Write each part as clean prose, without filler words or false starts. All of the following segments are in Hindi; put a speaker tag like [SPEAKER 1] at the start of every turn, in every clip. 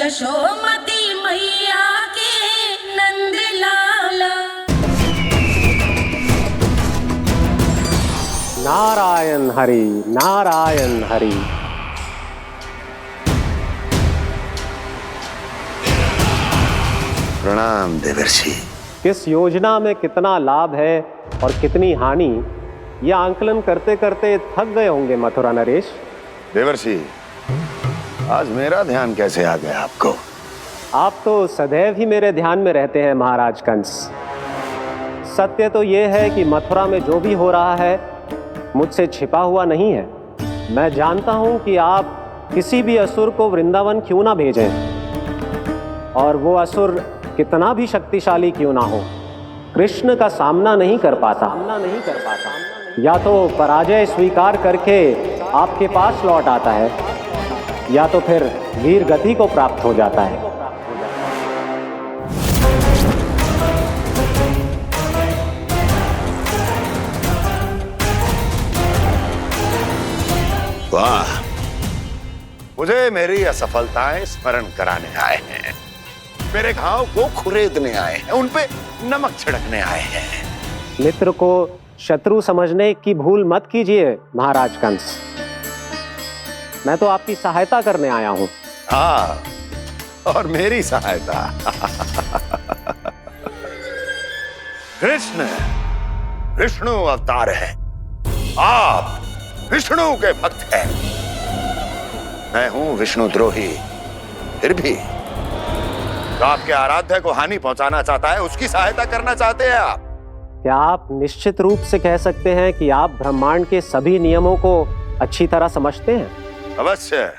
[SPEAKER 1] यशोमती मैया के नंद लाला।
[SPEAKER 2] नारायण हरि, नारायण हरि।
[SPEAKER 3] प्रणाम देवर्षि।
[SPEAKER 2] किस योजना में कितना लाभ है और कितनी हानि, यह आंकलन करते करते थक गए होंगे मथुरा नरेश।
[SPEAKER 3] देवर्षि, आज मेरा ध्यान कैसे आ गया आपको?
[SPEAKER 2] आप तो सदैव ही मेरे ध्यान में रहते हैं महाराज कंस। सत्य तो यह है कि मथुरा में जो भी हो रहा है मुझसे छिपा हुआ नहीं है। मैं जानता हूं कि आप किसी भी असुर को वृंदावन क्यों ना भेजें, और वो असुर कितना भी शक्तिशाली क्यों ना हो, कृष्ण का सामना नहीं कर पाता। या तो पराजय स्वीकार करके आपके पास लौट आता है, या तो फिर वीर गति को प्राप्त हो जाता है।
[SPEAKER 3] वाह, मुझे मेरी असफलताएं स्मरण कराने आए हैं, मेरे घाव को खुरेदने आए हैं, उन पे नमक छिड़कने आए हैं।
[SPEAKER 2] मित्र को शत्रु समझने की भूल मत कीजिए महाराज कंस। मैं तो आपकी सहायता करने आया हूं।
[SPEAKER 3] हाँ, और मेरी सहायता। कृष्ण विष्णु अवतार है, आप विष्णु के भक्त हैं। मैं हूं विष्णु द्रोही, फिर भी तो आपके आराध्य को हानि पहुंचाना चाहता है, उसकी सहायता करना चाहते हैं आप।
[SPEAKER 2] क्या आप निश्चित रूप से कह सकते हैं कि आप ब्रह्मांड के सभी नियमों को अच्छी तरह समझते हैं?
[SPEAKER 3] अवश्य।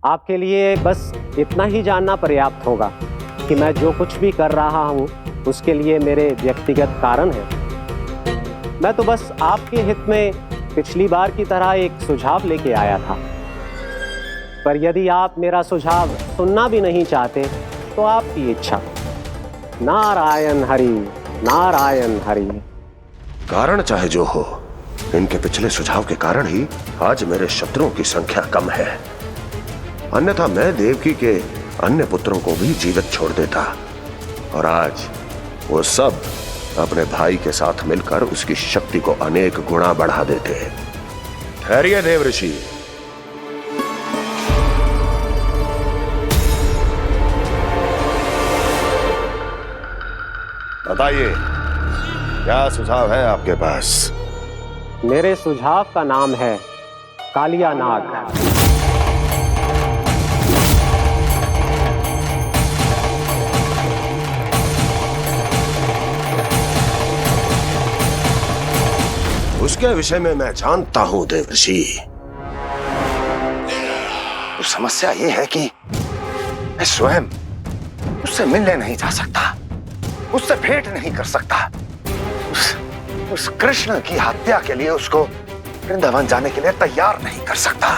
[SPEAKER 2] आपके लिए बस इतना ही जानना पर्याप्त होगा कि मैं जो कुछ भी कर रहा हूं उसके लिए मेरे व्यक्तिगत कारण हैं। मैं तो बस आपके हित में पिछली बार की तरह एक सुझाव लेके आया था, पर यदि आप मेरा सुझाव सुनना भी नहीं चाहते तो आपकी इच्छा। नारायण हरि, नारायण हरि।
[SPEAKER 4] कारण चाहे जो हो, इनके पिछले सुझाव के कारण ही आज मेरे शत्रुओं की संख्या कम है। अन्यथा मैं देवकी के अन्य पुत्रों को भी जीवित छोड़ देता, और आज वो सब अपने भाई के साथ मिलकर उसकी शक्ति को अनेक गुणा बढ़ा देते। ठहरिए देवऋषि।
[SPEAKER 3] बताइए, क्या सुझाव है आपके पास?
[SPEAKER 2] मेरे सुझाव का नाम है कालिया नाग।
[SPEAKER 4] उसके विषय में मैं जानता हूं देवर्षि।
[SPEAKER 3] तो समस्या ये है कि मैं स्वयं उससे मिलने नहीं जा सकता, उससे भेंट नहीं कर सकता। उस कृष्ण की हत्या के लिए उसको वृंदावन जाने के लिए तैयार नहीं कर सकता।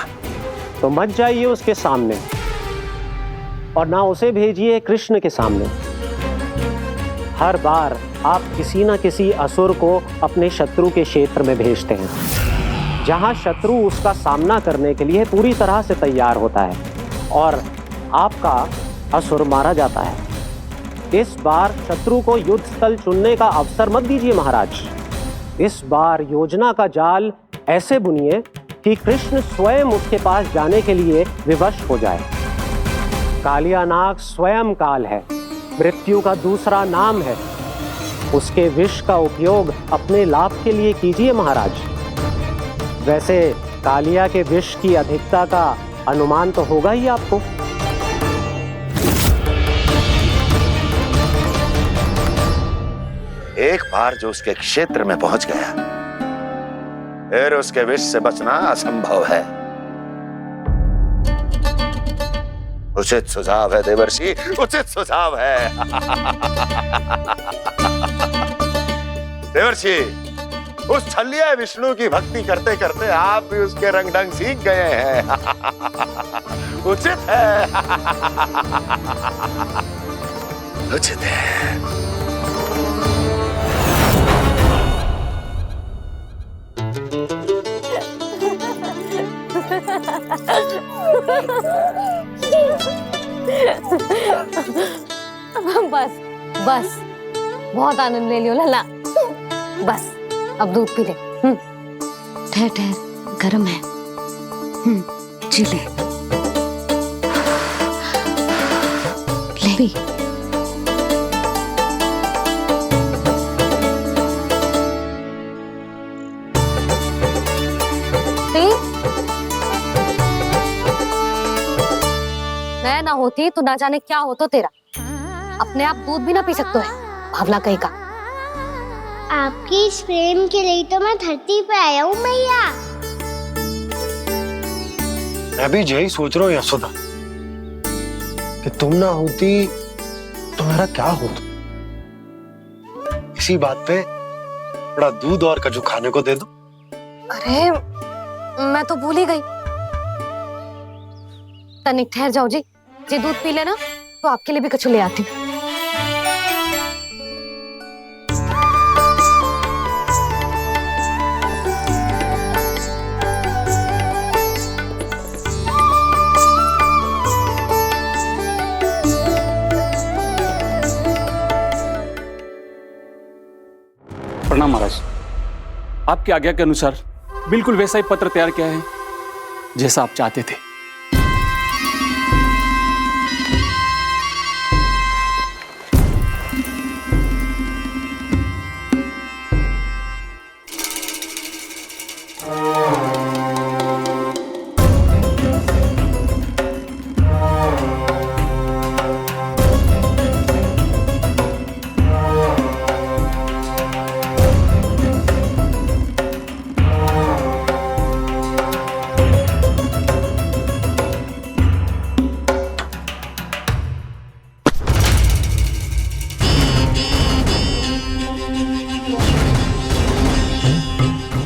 [SPEAKER 2] तो मत जाइए उसके सामने, और ना उसे भेजिए कृष्ण के सामने। हर बार आप किसी न किसी असुर को अपने शत्रु के क्षेत्र में भेजते हैं, जहां शत्रु उसका सामना करने के लिए पूरी तरह से तैयार होता है और आपका असुर मारा जाता है। इस बार शत्रु को युद्ध स्थल चुनने का अवसर मत दीजिए महाराज। इस बार योजना का जाल ऐसे बुनिए कि कृष्ण स्वयं उसके पास जाने के लिए विवश हो जाए। कालिया नाग स्वयं काल है, मृत्यु का दूसरा नाम है। उसके विष का उपयोग अपने लाभ के लिए कीजिए महाराज। वैसे कालिया के विष की अधिकता का अनुमान तो होगा ही आपको।
[SPEAKER 3] एक बार जो उसके क्षेत्र में पहुंच गया, फिर उसके विष से बचना असंभव है। उचित सुझाव है देवर्षि, उचित सुझाव है। देवर्षि, उस छलिया विष्णु की भक्ति करते करते आप भी उसके रंग ढंग सीख गए हैं। उचित है, उचित है।
[SPEAKER 5] बस बस, बहुत आनंद ले लियो लल्ला। बस अब दूध पी ले।
[SPEAKER 6] ठहर ठहर, गर्म है। जी ले ले।
[SPEAKER 5] मैं ना होती तो ना जाने क्या हो तो तेरा। अपने आप दूध भी ना पी सकते है, भावला कहीं का।
[SPEAKER 7] आपकी इस प्रेम के लिए तो मैं धरती पे आया हूँ मैया।
[SPEAKER 8] मैं भी यही सोच रहा हूँ यशोदा कि तुम ना होती तो मेरा क्या होता। इसी बात पे थोड़ा दूध और कजू खाने को दे दो।
[SPEAKER 5] अरे मैं तो भूल ही गई। तनिक ठहर जाओ जी दूध पी लेना तो आपके लिए भी कछु ले आती।
[SPEAKER 9] प्रणाम महाराज। आपकी आज्ञा के अनुसार बिल्कुल वैसा ही पत्र तैयार किया है जैसा आप चाहते थे।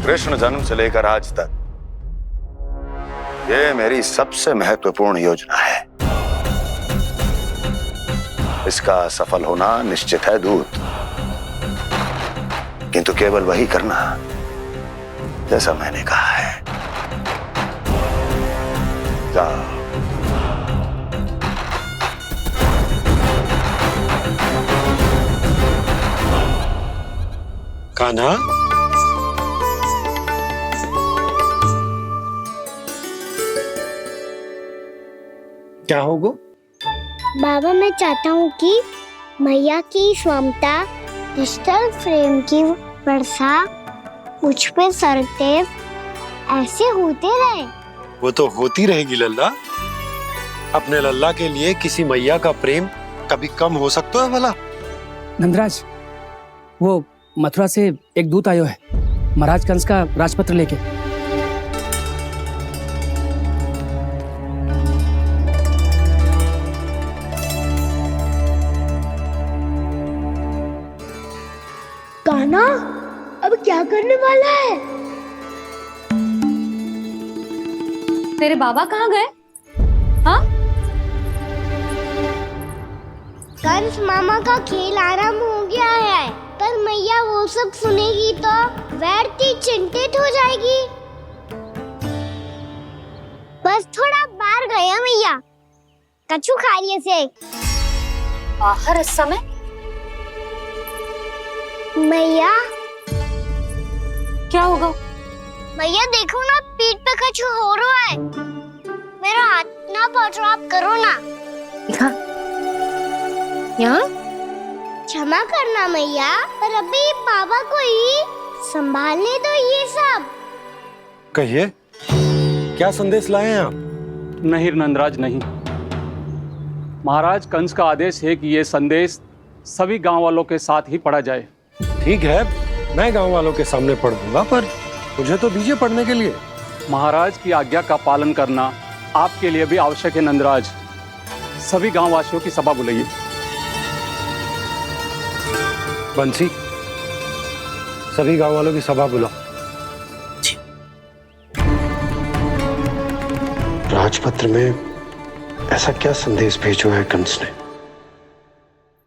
[SPEAKER 3] कृष्ण जन्म से लेकर आज तक ये मेरी सबसे महत्वपूर्ण योजना है। इसका सफल होना निश्चित है दूत, किंतु केवल वही करना जैसा मैंने कहा है। जाओ।
[SPEAKER 8] कान्हा, क्या होगा?
[SPEAKER 7] बाबा मैं चाहता हूँ कि मैया की ममता क्रिस्टल फ्रेम की वर्षा मुझ पे सरते ऐसे होते रहे।
[SPEAKER 8] वो तो होती रहेगी लल्ला। अपने लल्ला के लिए किसी मैया का प्रेम कभी कम हो सकता है भला?
[SPEAKER 10] नंदराज, वो मथुरा से एक दूत आयो है महाराज कंस का राजपत्र लेके।
[SPEAKER 7] कान्हा अब क्या करने वाला है?
[SPEAKER 5] तेरे बाबा कहाँ गए? हाँ?
[SPEAKER 7] कंस मामा का खेल आरंभ हो गया है, पर मैया वो सब सुनेगी तो व्यर्थी चिंतित हो जाएगी। बस थोड़ा बाहर गया मैया, कछु खा रही से।
[SPEAKER 5] बाहर इस समय?
[SPEAKER 7] मैया
[SPEAKER 5] क्या होगा?
[SPEAKER 7] मैया देखो ना, पीठ पे कछु हो रहा है। मेरा हाथ ना पकड़ो, आप करो ना।
[SPEAKER 5] दिखा यहाँ।
[SPEAKER 7] क्षमा करना मैया, पर अभी बाबा को ही संभालने दो ये सब।
[SPEAKER 8] कहिए, क्या संदेश लाए हैं आप?
[SPEAKER 9] नहीं नंदराज नहीं। महाराज कंस का आदेश है कि ये संदेश सभी गांव वालों के साथ ही पढ़ा जाए।
[SPEAKER 8] ठीक है, मैं गांव वालों के सामने पढ़ दूंगा, पर मुझे तो दीजिए पढ़ने के लिए।
[SPEAKER 9] महाराज की आज्ञा का पालन करना आपके लिए भी आवश्यक है नंदराज। सभी गांव वासियों की सभा बुलाइए।
[SPEAKER 8] बंसी, सभी गांव वालों की सभा बुलाओ। राजपत्र में ऐसा क्या संदेश भेजो है कंस ने?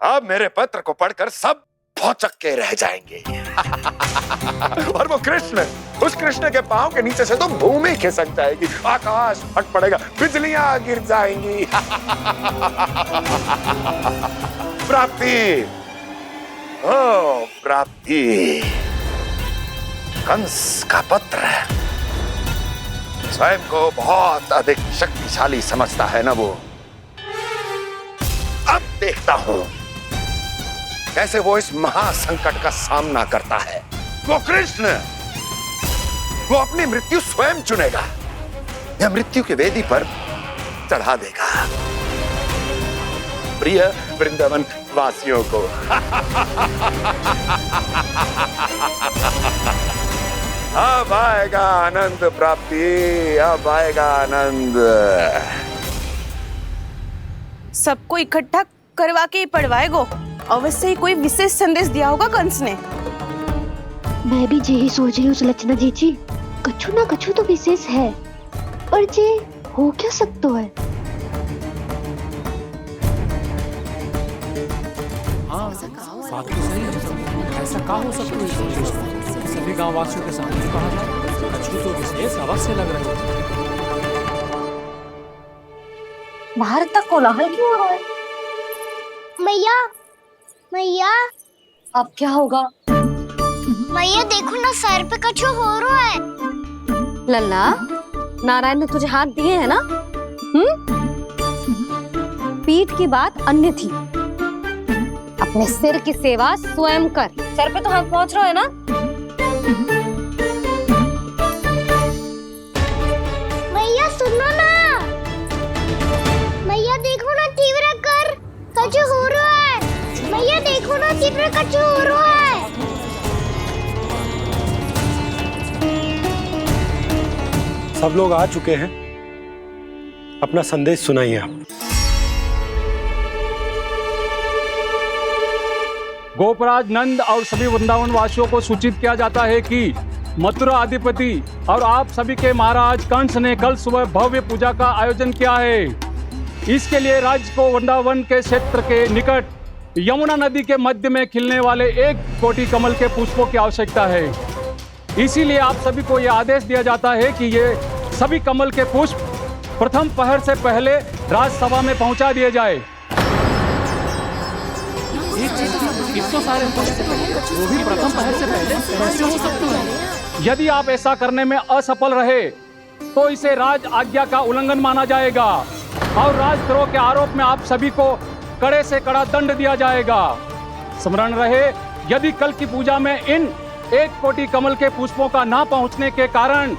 [SPEAKER 3] अब मेरे पत्र को पढ़कर सब भौचक्के रह जाएंगे। और वो कृष्ण, उस कृष्ण के पांव के नीचे से तो भूमि खिसक जाएगी, आकाश फट पड़ेगा, बिजलियां गिर जाएंगी। प्राप्ति, ओ प्राप्ति, कंस का पुत्र स्वयं को बहुत अधिक शक्तिशाली समझता है ना वो। अब देखता हूं कैसे वो इस महासंकट का सामना करता है। वो कृष्ण, वो अपनी मृत्यु स्वयं चुनेगा या मृत्यु की वेदी पर चढ़ा देगा प्रिय वृंदावन वासियों को। अब आएगा आनंद प्राप्ति, अब आएगा आनंद।
[SPEAKER 11] सबको इकट्ठा करवा के ही पढ़वाएगो। अवश्य ही कोई विशेष संदेश दिया होगा कंस ने।
[SPEAKER 6] मैं भी यही सोच रही हूँ सुलक्षणा जीजी, कछु ना कछु तो विशेष है, पर जे हो क्या सकता है?
[SPEAKER 10] हाँ, बात तो सही है। ऐसा क्या हो सकता है? सभी गांव वासियों के सामने कहा जाए, कछु तो विशेष अवश्य लग रहे हैं।
[SPEAKER 5] बाहर इतना कोलाहल क्यों हो रहा है?
[SPEAKER 7] मैया, मैया,
[SPEAKER 5] अब क्या होगा?
[SPEAKER 7] मैया देखो ना, सर पे कछु हो रहा है।
[SPEAKER 5] लल्ला, नारायण ने तुझे हाथ दिए हैं ना? पीठ की बात अन्य थी। अपने सिर की सेवा स्वयं कर। सर पे तो हाथ पहुंच रहा है ना?
[SPEAKER 7] मैया सुनो ना, मैया देखो ना, तीव्र कर कछु हो रहा है। मैया देखो ना, तीव्र कछु हो रहा है।
[SPEAKER 8] सब लोग आ चुके हैं, अपना संदेश सुनाइए आप।
[SPEAKER 9] गोपराज नंद और सभी वृंदावन वासियों को सूचित किया जाता है कि मथुरा अधिपति और आप सभी के महाराज कंस ने कल सुबह भव्य पूजा का आयोजन किया है। इसके लिए राज्य को वृंदावन के क्षेत्र के निकट यमुना नदी के मध्य में खिलने वाले 1 कोटि कमल के पुष्पों की आवश्यकता है। इसीलिए आप सभी को यह आदेश दिया जाता है कि ये सभी कमल के पुष्प प्रथम पहर से पहले राजसभा में पहुंचा दिए जाए।
[SPEAKER 10] इतने सारे पुष्प वो भी प्रथम पहर से पहले कैसे हो सकते हैं?
[SPEAKER 9] यदि आप ऐसा करने में असफल रहे तो इसे राज आज्ञा का उल्लंघन माना जाएगा और राजद्रोह के आरोप में आप सभी को कड़े से कड़ा दंड दिया जाएगा। स्मरण रहे, यदि कल की पूजा में इन 1 कोटि कमल के पुष्पों का ना पहुंचने के कारण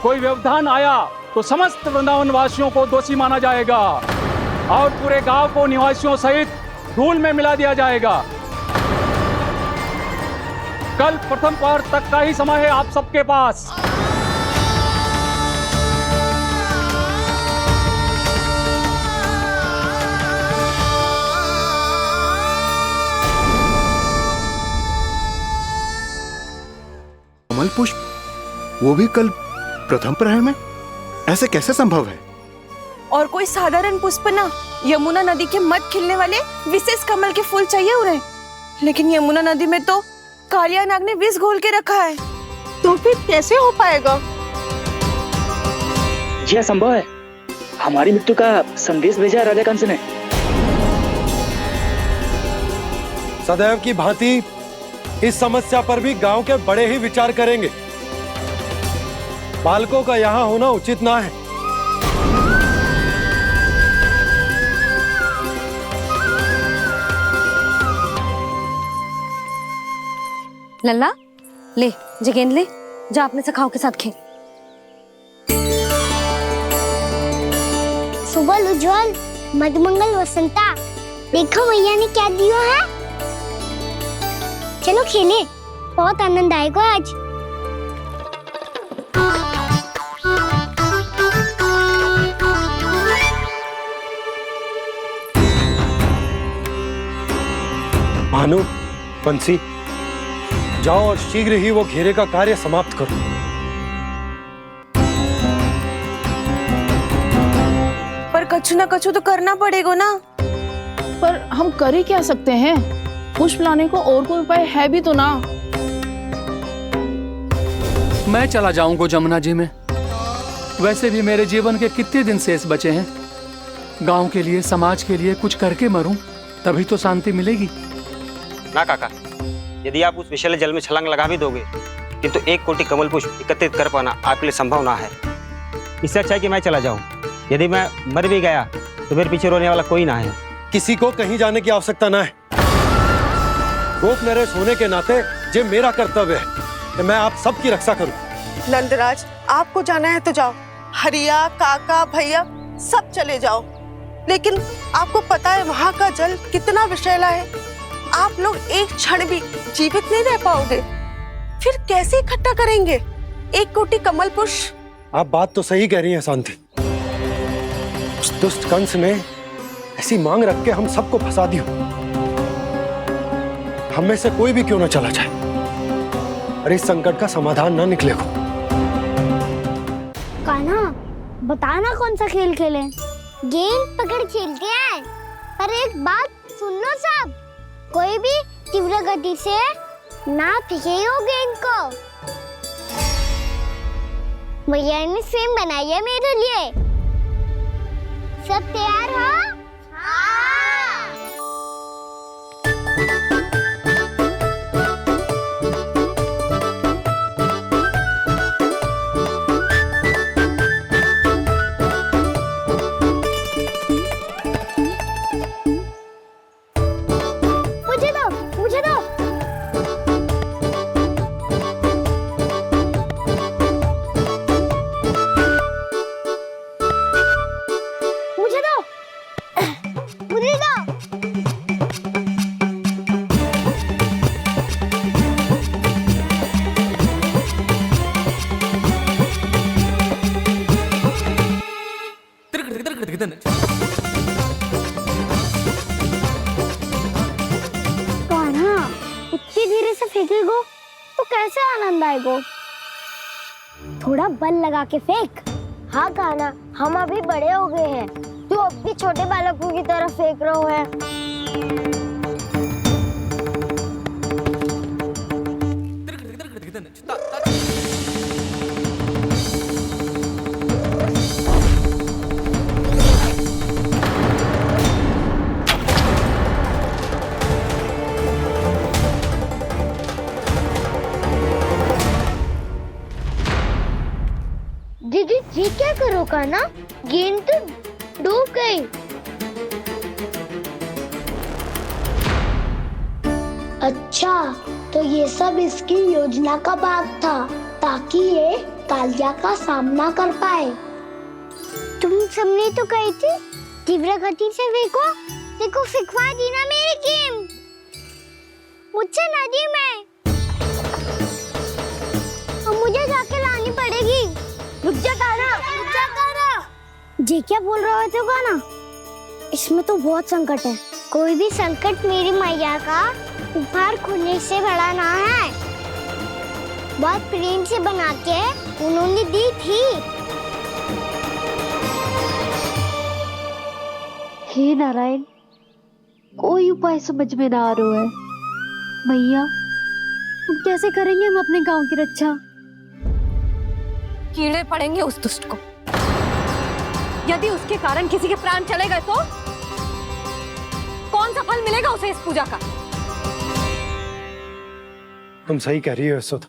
[SPEAKER 9] कोई व्यवधान आया तो समस्त वृंदावन वासियों को दोषी माना जाएगा और पूरे गांव को निवासियों सहित धूल में मिला दिया जाएगा। कल प्रथम पहर तक का ही समय है आप सबके पास।
[SPEAKER 12] कमल पुष्प, वो भी कल प्रथम प्रहर में? ऐसे कैसे संभव है?
[SPEAKER 11] और कोई साधारण पुष्प ना, यमुना नदी के मध्य खिलने वाले विशेष कमल के फूल चाहिए उन्हें। लेकिन यमुना नदी में तो कालिया नाग ने विष घोल के रखा है, तो फिर कैसे हो पाएगा?
[SPEAKER 13] यह संभव है। हमारी मृत्यु का संदेश भेजा है राजा कंस ने।
[SPEAKER 8] सदैव की भांति इस समस्या पर भी गांव के बड़े ही विचार करेंगे। बालकों का यहाँ होना उचित ना है।
[SPEAKER 5] लल्ला, ले जे गेंद ले, जा अपने सखाओं के साथ खेल।
[SPEAKER 7] सुबह उज्जवल, मधुमंगल वसंता, देखो मैया ने क्या दिया है। चलो खेले, बहुत आनंद आएगा आज।
[SPEAKER 8] भानु, बंसी, जाओ और शीघ्र ही वो घेरे का कार्य समाप्त करो।
[SPEAKER 11] पर कछु ना कछु तो करना पड़ेगा ना।
[SPEAKER 1] पर हम कर ही क्या सकते हैं? पुष्प लाने को और कोई उपाय है भी तो ना।
[SPEAKER 10] मैं चला जाऊंगा जमुना जी में। वैसे भी मेरे जीवन के कितने दिन शेष बचे हैं। गांव के लिए, समाज के लिए कुछ करके मरूं, तभी तो शांति मिलेगी।
[SPEAKER 14] ना काका, यदि आप उस विषैले जल में छलांग लगा भी दोगे, किंतु 1 कोटि कमल पुष्प एकत्रित कर पाना आपके लिए संभव ना है। इससे अच्छा है कि मैं चला जाऊं। यदि मैं मर भी गया तो मेरे पीछे रोने वाला कोई ना है।
[SPEAKER 8] किसी को कहीं जाने की आवश्यकता ना है। गोप नरेश होने के नाते ये मेरा कर्तव्य है कि मैं आप सबकी रक्षा करूं।
[SPEAKER 11] नंदराज, आपको जाना है तो जाओ। हरिया, काका, भैया सब चले जाओ। लेकिन आपको पता है वहाँ का जल कितना विषैला है। आप लोग एक क्षण भी जीवित नहीं रह पाओगे। फिर कैसे इकट्ठा करेंगे 1 कोटि कमल पुष्प?
[SPEAKER 8] आप बात तो सही कह रही हैं शांति। उस दुष्ट कंस ने ऐसी मांग रख के हम सबको फंसा दी। हम में से कोई भी क्यों ना चला जाए और इस संकट का समाधान ना निकले को।
[SPEAKER 7] कान्हा, बताना कौन सा खेल खेलें? गेंद पकड़ खेलते हैं। पर एक बात सुन लो सब, कोई भी तीव्र गति से ना फेंकेगा गेंद को। भैया ने फ्रेम बनाई है मेरे लिए। सब तैयार हो? मुझे दो। इतनी धीरे से फेंकेगो तो कैसे आनंद आएगो? थोड़ा बल लगा के फेंक। हाँ कान्हा, हम अभी बड़े हो गए हैं, तू अब भी छोटे बालकों की तरह फेंक रहा है। दीदी जी क्या करो कान्हा? गेंद तो डूब गई। अच्छा, तो ये सब इसकी योजना का भाग था ताकि ये कालिया का सामना कर पाए। तुम सबने तो कही थी तीव्र गति से फेंको। देखो फिकवा दी ना मेरी गेम। मुझसे नदी में। अब मुझे जाके लानी पड़ेगी। रुक जा कान्हा, रुक जा कान्हा। जी क्या बोल रहे थे कान्हा? इसमें तो बहुत संकट है। कोई भी संकट मेरी मैया का उपहार खोने से बड़ा ना है। बहुत प्रेम से बना के उन्होंने दी थी।
[SPEAKER 6] हे नारायण, कोई उपाय समझ में ना आ रहा है। भैया, अब कैसे करेंगे हम अपने गांव की रक्षा?
[SPEAKER 5] कीड़े पड़ेंगे उस दुष्ट को। यदि उसके कारण किसी के प्राण चले गए तो कौन सा फल मिलेगा उसे इस पूजा का?
[SPEAKER 8] तुम सही कह रही हो यशोदा।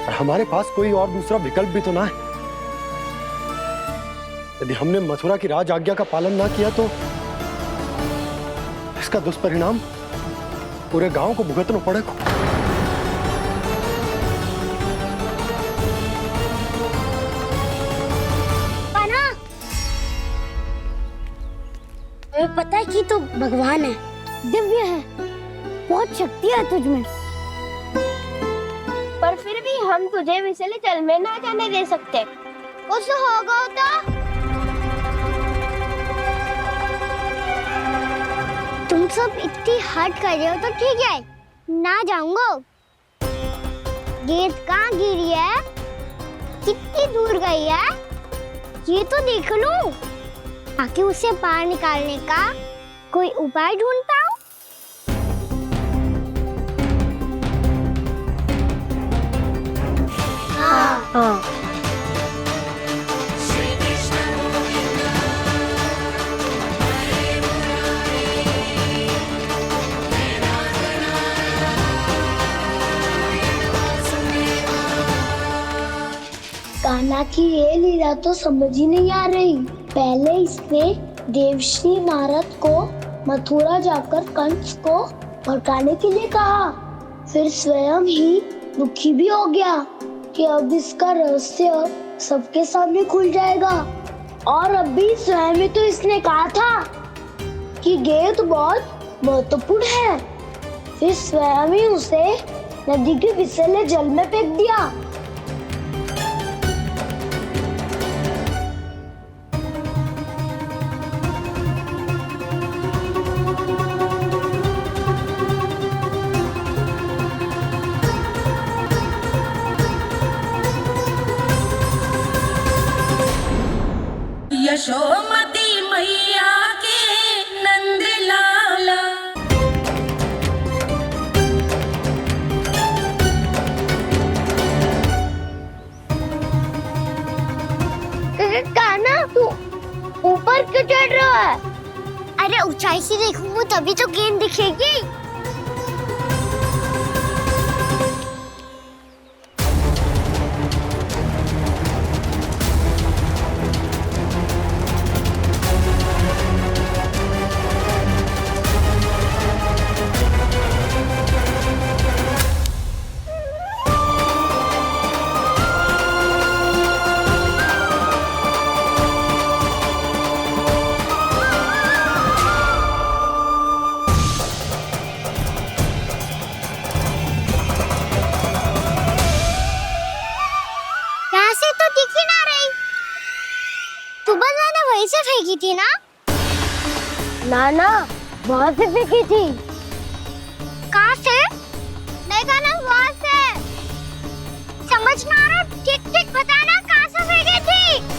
[SPEAKER 8] और हमारे पास कोई और दूसरा विकल्प भी तो ना है। यदि हमने मथुरा की राज आज्ञा का पालन ना किया तो इसका दुष्परिणाम पूरे गांव को भुगतना पड़ेगा।
[SPEAKER 7] तुम्हें पता है कि तो भगवान है, दिव्य है, बहुत शक्ति है तुझमें। पर फिर भी हम तुझे विषैले जल में ना जाने दे सकते। कुछ होगा तो तुम सब इतनी हट कर रहे हो तो ठीक है, ना जाऊंगा। गेंद कहाँ गिरी है, कितनी दूर गई है, ये तो देख लो, ताकि उसे बाहर निकालने का कोई उपाय ढूंढ पाओ। हाँ। कान्हा की ये लीला तो समझ ही नहीं आ रही। पहले इसने देवश्री नारद को मथुरा जाकर कंस को भड़काने के लिए कहा, फिर स्वयं ही दुखी भी हो गया कि अब इसका रहस्य सबके सामने खुल जाएगा। और अभी स्वयं ही तो इसने कहा था कि गेंद बहुत महत्वपूर्ण है, फिर स्वयं ही उसे नदी के विसले जल में फेंक दिया।
[SPEAKER 1] यशोमती मैया के नंद लाला।
[SPEAKER 7] कान्हा तू ऊपर क्यों चढ़ रहा है? अरे ऊंचाई से देखूंगा तभी तो गेंद दिखेगी। वहीं से फेंकी थी ना? ना वहाँ से फेंकी थी। कहाँ से? देखा ना वहाँ से। समझ ना आ रहा, ठीक बताना कहाँ से फेंकी थी?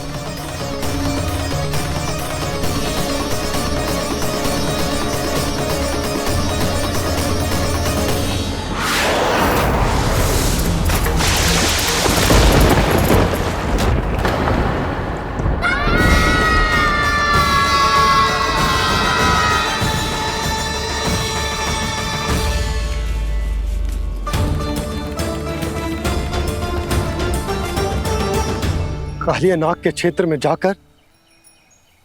[SPEAKER 8] कालिया नाग के क्षेत्र में जाकर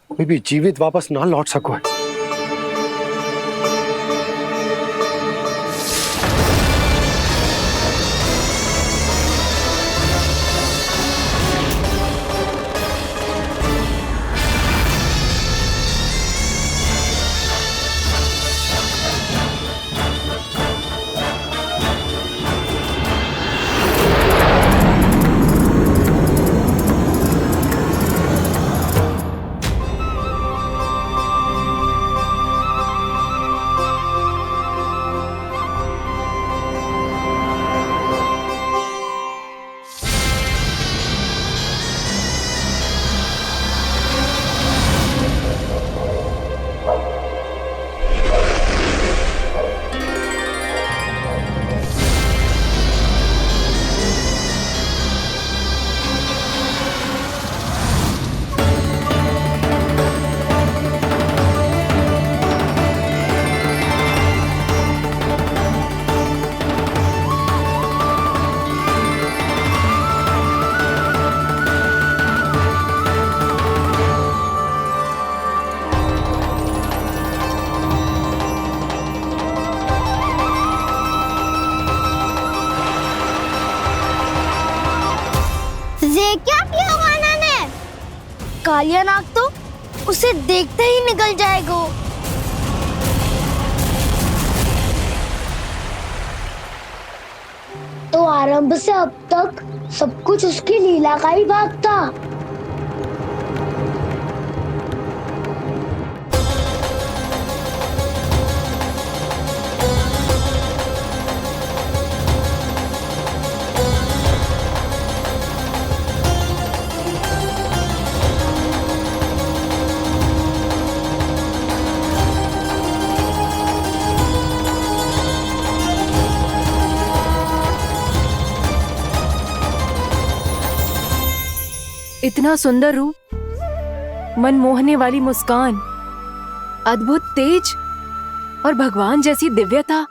[SPEAKER 8] कोई भी जीवित वापस ना लौट सको। क्या किया माना ने? कालिया नाग तो उसे देखते ही निकल जाएगा। तो आरंभ से अब तक सब कुछ उसकी लीला का ही भाग था।
[SPEAKER 11] इतना सुंदर रूप, मन मोहने वाली मुस्कान, अद्भुत तेज और भगवान जैसी दिव्यता।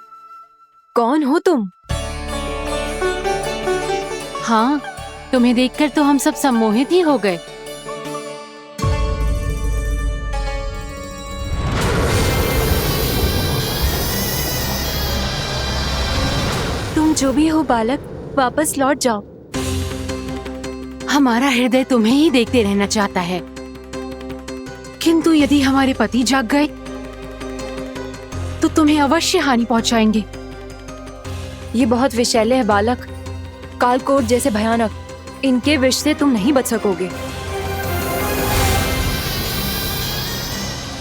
[SPEAKER 11] कौन हो तुम?
[SPEAKER 15] हाँ, तुम्हें देखकर तो हम सब सम्मोहित ही हो गए।
[SPEAKER 11] तुम जो भी हो बालक, वापस लौट जाओ।
[SPEAKER 15] हमारा हृदय तुम्हें ही देखते रहना चाहता है, किंतु यदि हमारे पति जाग गए तो तुम्हें अवश्य हानि पहुंचाएंगे।
[SPEAKER 11] ये बहुत विषैले है बालक, कालकोट जैसे भयानक। इनके विष से तुम नहीं बच सकोगे।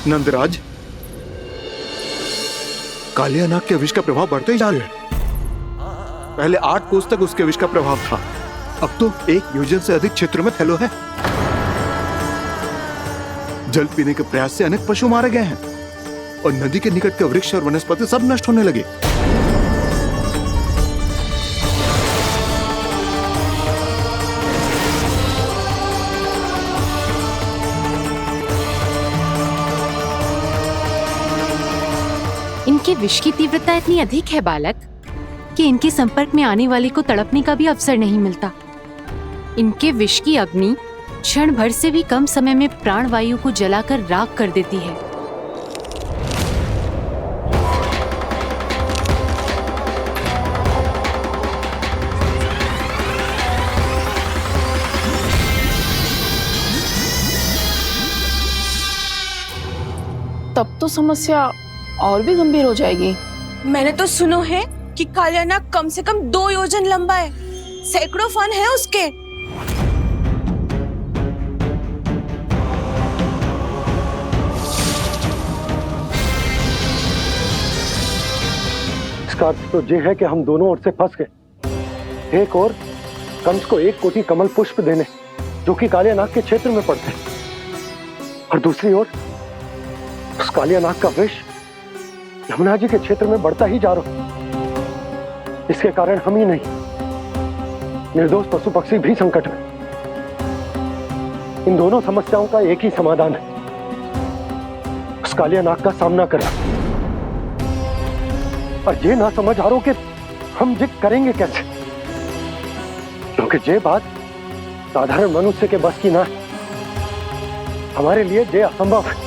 [SPEAKER 12] नंदराज, कालिया नाग के विष का प्रभाव बढ़ते ही जा रहा है। पहले 8 कोस तक उसके विष का प्रभाव था, अब तो 1 योजन से अधिक क्षेत्र में फैलो है। जल पीने के प्रयास से अनेक पशु मारे गए हैं और नदी के निकट के वृक्ष और वनस्पति सब नष्ट होने लगे।
[SPEAKER 15] इनके विष की तीव्रता इतनी अधिक है बालक कि इनके संपर्क में आने वाले को तड़पने का भी अवसर नहीं मिलता। इनके विष की अग्नि क्षण भर से भी कम समय में प्राणवायु को जलाकर राख कर देती है।
[SPEAKER 11] तब तो समस्या और भी गंभीर हो जाएगी। मैंने तो सुनो है कि कालिया नाग कम से कम 2 योजन लंबा है, सैकड़ों फन है उसके।
[SPEAKER 8] इसका अर्थ तो ये है कि हम दोनों ओर से फंस गए। एक और कंस को 1 कोटि कमल पुष्प देने जो कि कालिया नाग के क्षेत्र में पड़ते हैं, और दूसरी ओर उस कालिया नाग का विष यमुना जी के क्षेत्र में बढ़ता ही जा रहा। इसके कारण हम ही नहीं, निर्दोष पशु पक्षी भी संकट में। इन दोनों समस्याओं का एक ही समाधान है, उस कालिया नाग का सामना करना। और ये ना समझ आ रहा कि हम ये करेंगे कैसे, क्योंकि ये बात साधारण मनुष्य के बस की ना है। हमारे लिए ये असंभव है।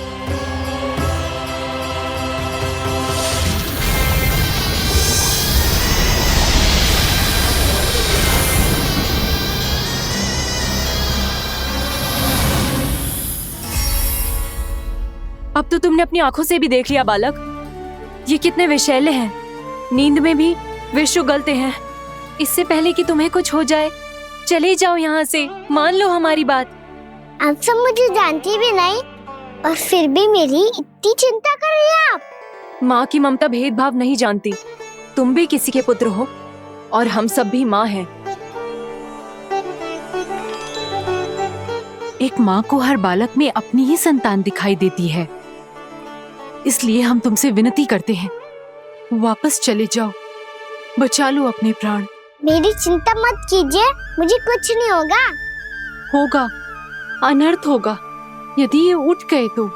[SPEAKER 11] अब तो तुमने अपनी आंखों से भी देख लिया बालक, ये कितने विषैले हैं। नींद में भी विष उगलते हैं। इससे पहले कि तुम्हें कुछ हो जाए, चले जाओ यहाँ से, मान लो हमारी बात।
[SPEAKER 7] आप सब मुझे जानती भी नहीं और फिर भी मेरी इतनी चिंता कर रही हैं आप।
[SPEAKER 11] माँ की ममता भेदभाव नहीं जानती। तुम भी किसी के पुत्र हो और हम सब भी माँ हैं।
[SPEAKER 15] एक माँ को हर बालक में अपनी ही संतान दिखाई देती है, इसलिए हम तुमसे विनती करते हैं, वापस चले जाओ, बचा लो अपने प्राण।
[SPEAKER 7] मेरी चिंता मत कीजिए, मुझे कुछ नहीं होगा।
[SPEAKER 15] होगा, अनर्थ होगा यदि ये उठ गए तो।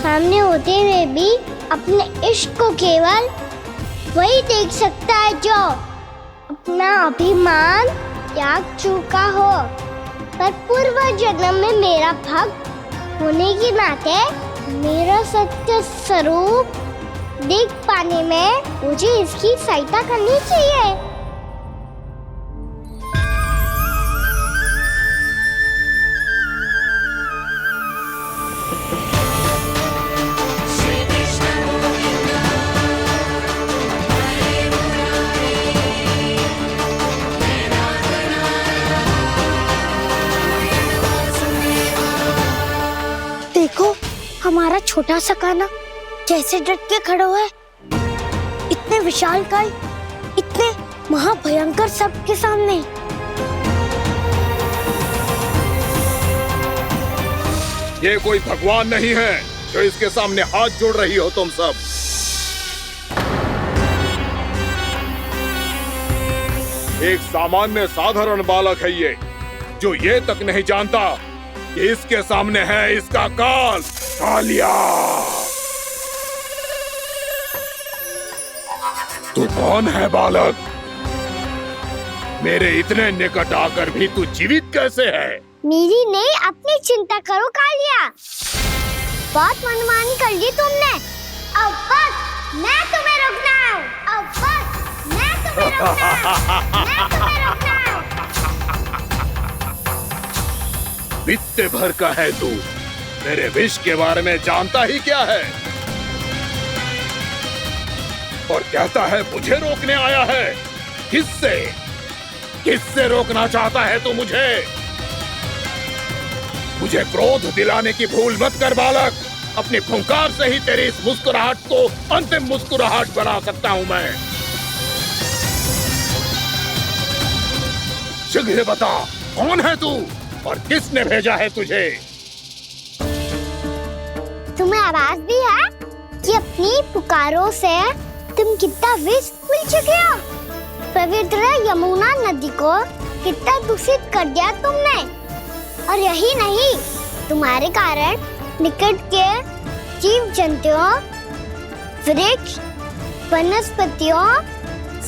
[SPEAKER 7] सामने होते हुए भी अपने इश्क को केवल वही देख सकता है जो अपना अभिमान त्याग चुका हो। पर पूर्व जन्म में मेरा भक्त होने के नाते मेरा सत्य स्वरूप देख पाने में मुझे इसकी सहायता करनी चाहिए। छोटा सा कान्हा कैसे डट के खड़ा हुआ है इतने विशालकाय, इतने महाभयंकर सबके सामने।
[SPEAKER 16] ये कोई भगवान नहीं है जो इसके सामने हाथ जोड़ रही हो तुम सब। एक सामान्य साधारण बालक है ये, जो ये तक नहीं जानता कि इसके सामने है इसका काल, कालिया। तू कौन है बालक? मेरे इतने निकट आकर भी तू जीवित कैसे है?
[SPEAKER 7] मेरी नहीं, अपनी चिंता करो कालिया। बहुत मनमानी कर ली तुमने। अब बस मैं तुम्हें रोकना हूँ। अब बस मैं तुम्हें रोकना हूँ। मैं तुम्हें रोकना हूँ।
[SPEAKER 16] बित्ते भर का है तू, मेरे विष के बारे में जानता ही क्या है? और कहता है मुझे रोकने आया है। किससे? किससे रोकना चाहता है तू मुझे? मुझे क्रोध दिलाने की भूल मत कर बालक। अपनी फुंकार से ही तेरी इस मुस्कुराहट को अंतिम मुस्कुराहट बना सकता हूं मैं। शीघ्र बता, कौन है तू और किसने भेजा है तुझे?
[SPEAKER 7] तुम्हें आवाज भी है कि अपनी पुकारों से तुम कितना विष भूल चुके हो। पवित्र यमुना नदी को कितना दूषित कर दिया तुमने। और यही नहीं, तुम्हारे कारण निकट के जीव जंतुओं, वृक्ष, वनस्पतियों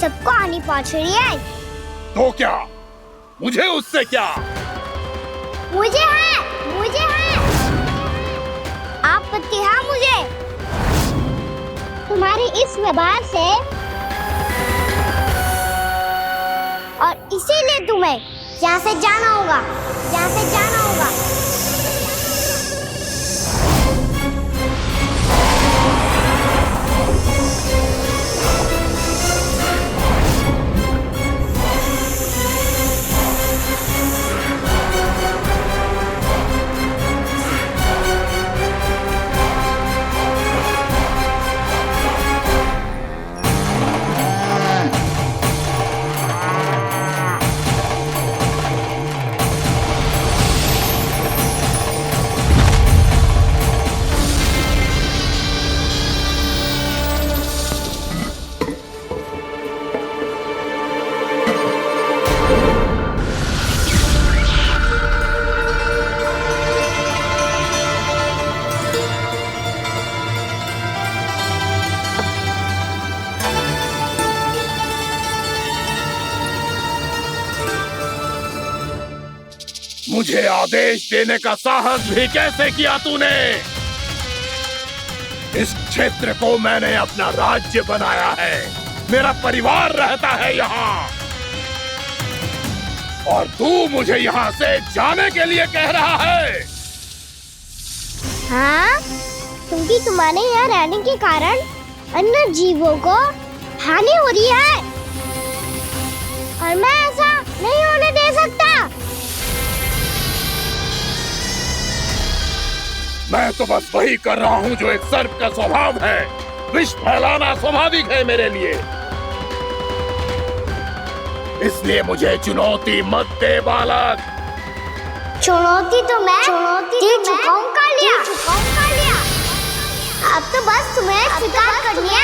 [SPEAKER 7] सबको हानि पहुंच रही है।
[SPEAKER 16] तो क्या? मुझे उससे क्या?
[SPEAKER 7] मुझे है आपत्ति है मुझे तुम्हारी इस व्यवहार से, और इसीलिए तुम्हें यहाँ से जाना होगा। यहाँ से जाना होगा।
[SPEAKER 16] मुझे आदेश देने का साहस भी कैसे किया तूने? इस क्षेत्र को मैंने अपना राज्य बनाया है। मेरा परिवार रहता है यहाँ, और तू मुझे यहाँ से जाने के लिए कह रहा है?
[SPEAKER 7] हाँ, क्योंकि तुम्हारे यहाँ रहने के कारण अन्य जीवों को हानि हो रही है, और मैं ऐसा नहीं होने दे सकता।
[SPEAKER 16] मैं तो बस वही कर रहा हूँ जो एक सर्प का स्वभाव है। विष फैलाना स्वाभाविक है मेरे लिए। इसलिए मुझे चुनौती मत दे बालक।
[SPEAKER 7] चुनौती तो मैं दे चुका हूँ कालिया। अब तो बस तुम्हें स्वीकार करनी है।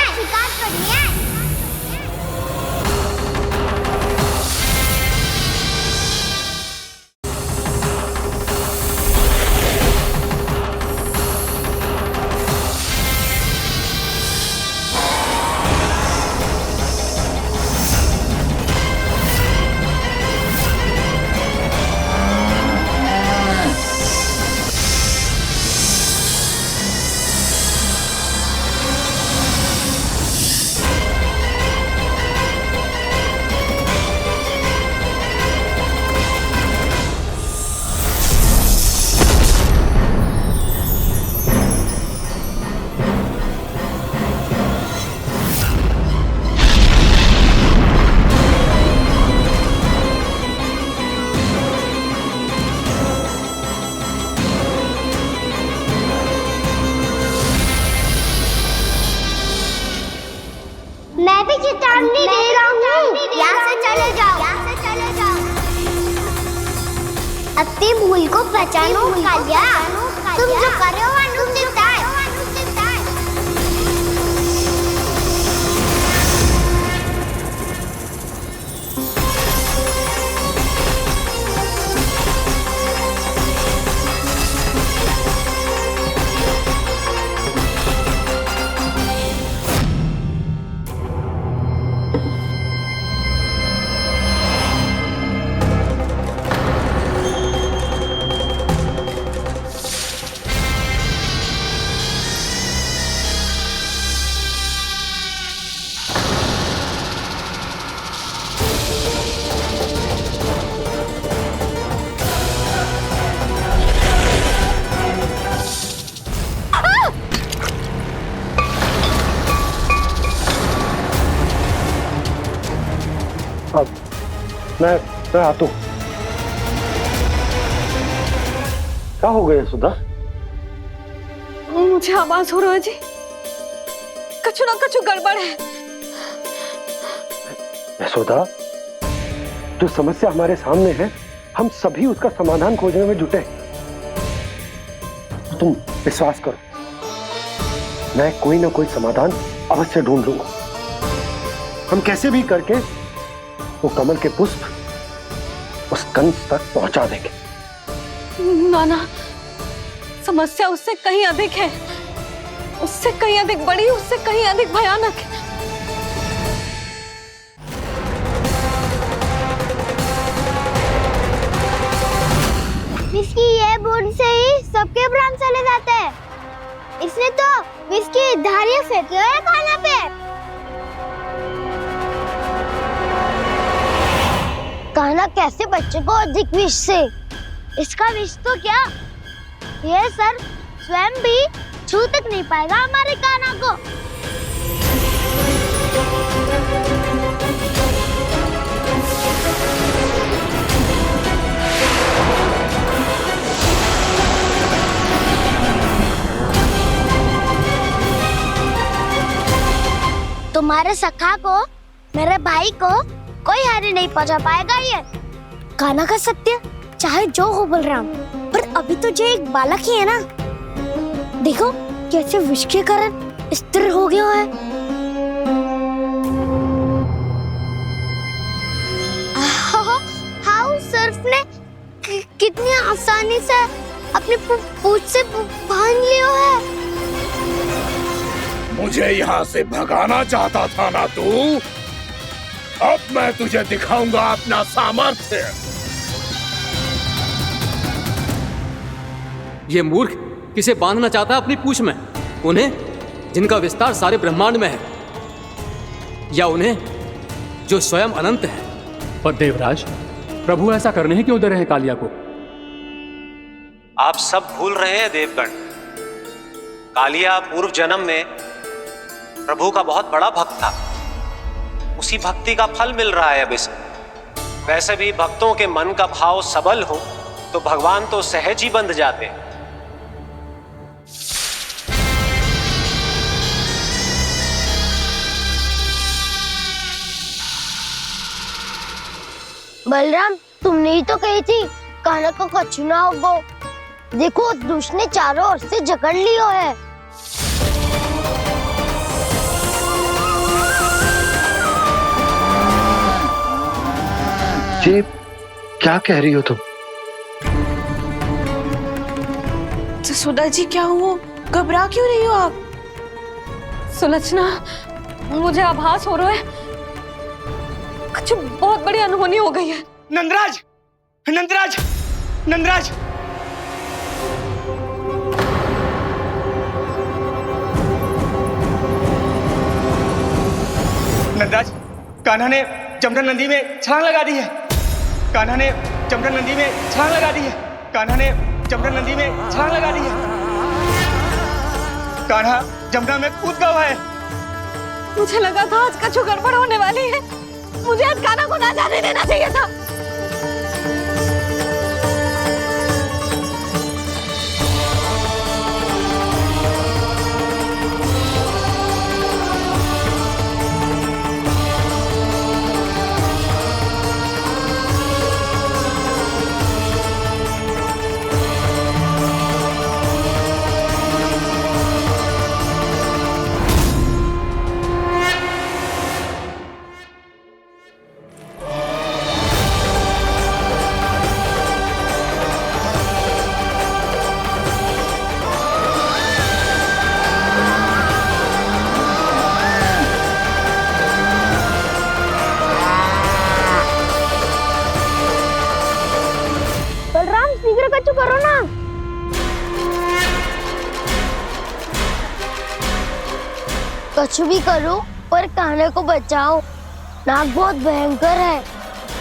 [SPEAKER 7] मैं भी चेतावनी दे रहा हूँ, यहाँ से चले जाओ, अपनी भूल को पहचानो कालिया, तुम जो कर रहे हो अनुचित है।
[SPEAKER 8] मैं आता हूँ। क्या हो गया सुधा?
[SPEAKER 11] मुझे आवाज हो रहा है जी, कछु ना कछु गड़बड़ है।
[SPEAKER 8] यशोदा, जो समस्या हमारे सामने है, हम सभी उसका समाधान खोजने में जुटे। तुम विश्वास करो, मैं कोई ना कोई समाधान अवश्य ढूंढ लूंगा। हम कैसे भी करके वो कमल के पुष्प उस कंस तक पहुंचा देंगे।
[SPEAKER 11] नाना, समस्या उससे कहीं अधिक है, उससे कहीं अधिक बड़ी, उससे कहीं अधिक भयानक है।
[SPEAKER 7] विस्की ये बूंद से ही सबके प्राण चले जाते हैं। इसने तो विस्की धारियां फेंकी है खाना पे। कान्हा कैसे बच्चे को अधिक विष से? इसका विष तो क्या, ये सर स्वयं भी छू तक नहीं पाएगा हमारे कान्हा को। तुम्हारे सखा को, मेरे भाई को कोई हानि नहीं पहुंचा पाएगा। ये कान्हा का सत्य चाहे जो हो बलराम, पर अभी तो जो एक बालक ही है ना। देखो कैसे विष के कारण स्थिर हो गया है। हाउ सर्फ ने कितनी आसानी से अपनी पूंछ से बांध लिया है।
[SPEAKER 16] मुझे यहाँ से भगाना चाहता था ना तू? अब मैं तुझे दिखाऊंगा अपना सामर्थ्य।
[SPEAKER 10] ये मूर्ख किसे बांधना चाहता है अपनी पूंछ में? उन्हें जिनका विस्तार सारे ब्रह्मांड में है, या उन्हें जो स्वयं अनंत है?
[SPEAKER 9] पर देवराज, प्रभु ऐसा करने ही क्यों दे रहे हैं कालिया को?
[SPEAKER 2] आप सब भूल रहे हैं देवगण, कालिया पूर्व जन्म में प्रभु का बहुत बड़ा भक्त था। उसी भक्ति का फल मिल रहा है अब इसे। वैसे भी भक्तों के मन का भाव सबल हो तो भगवान तो सहज ही बंध जाते हैं।
[SPEAKER 7] बलराम, तुमने ही तो कही थी कान्हा को कछु ना होगा। देखो उस दुष्ट ने चारों ओर से जकड़ लियो है।
[SPEAKER 8] ये क्या कह रही हो तुम?
[SPEAKER 11] सुधा जी, क्या हुआ? घबरा क्यों रही हो आप? सुलक्षणा, मुझे आभास हो रहा है कुछ बहुत बड़ी अनहोनी हो गई है।
[SPEAKER 13] नंदराज, नंदराज, नंदराज! नंदराज, कान्हा ने जमना नदी में छलांग लगा दी है। कान्हा ने जमना नदी में छलांग लगा दी है। कान्हा ने जमना नदी में छलांग लगा दी है। कान्हा जमना में कूद गया है।
[SPEAKER 11] मुझे लगा था आज कछु गड़बड़ होने वाली है। मुझे आज कान्हा को ना जाने देना चाहिए था।
[SPEAKER 7] कुछ भी करो पर कान्हा को बचाओ। नाग बहुत भयंकर है,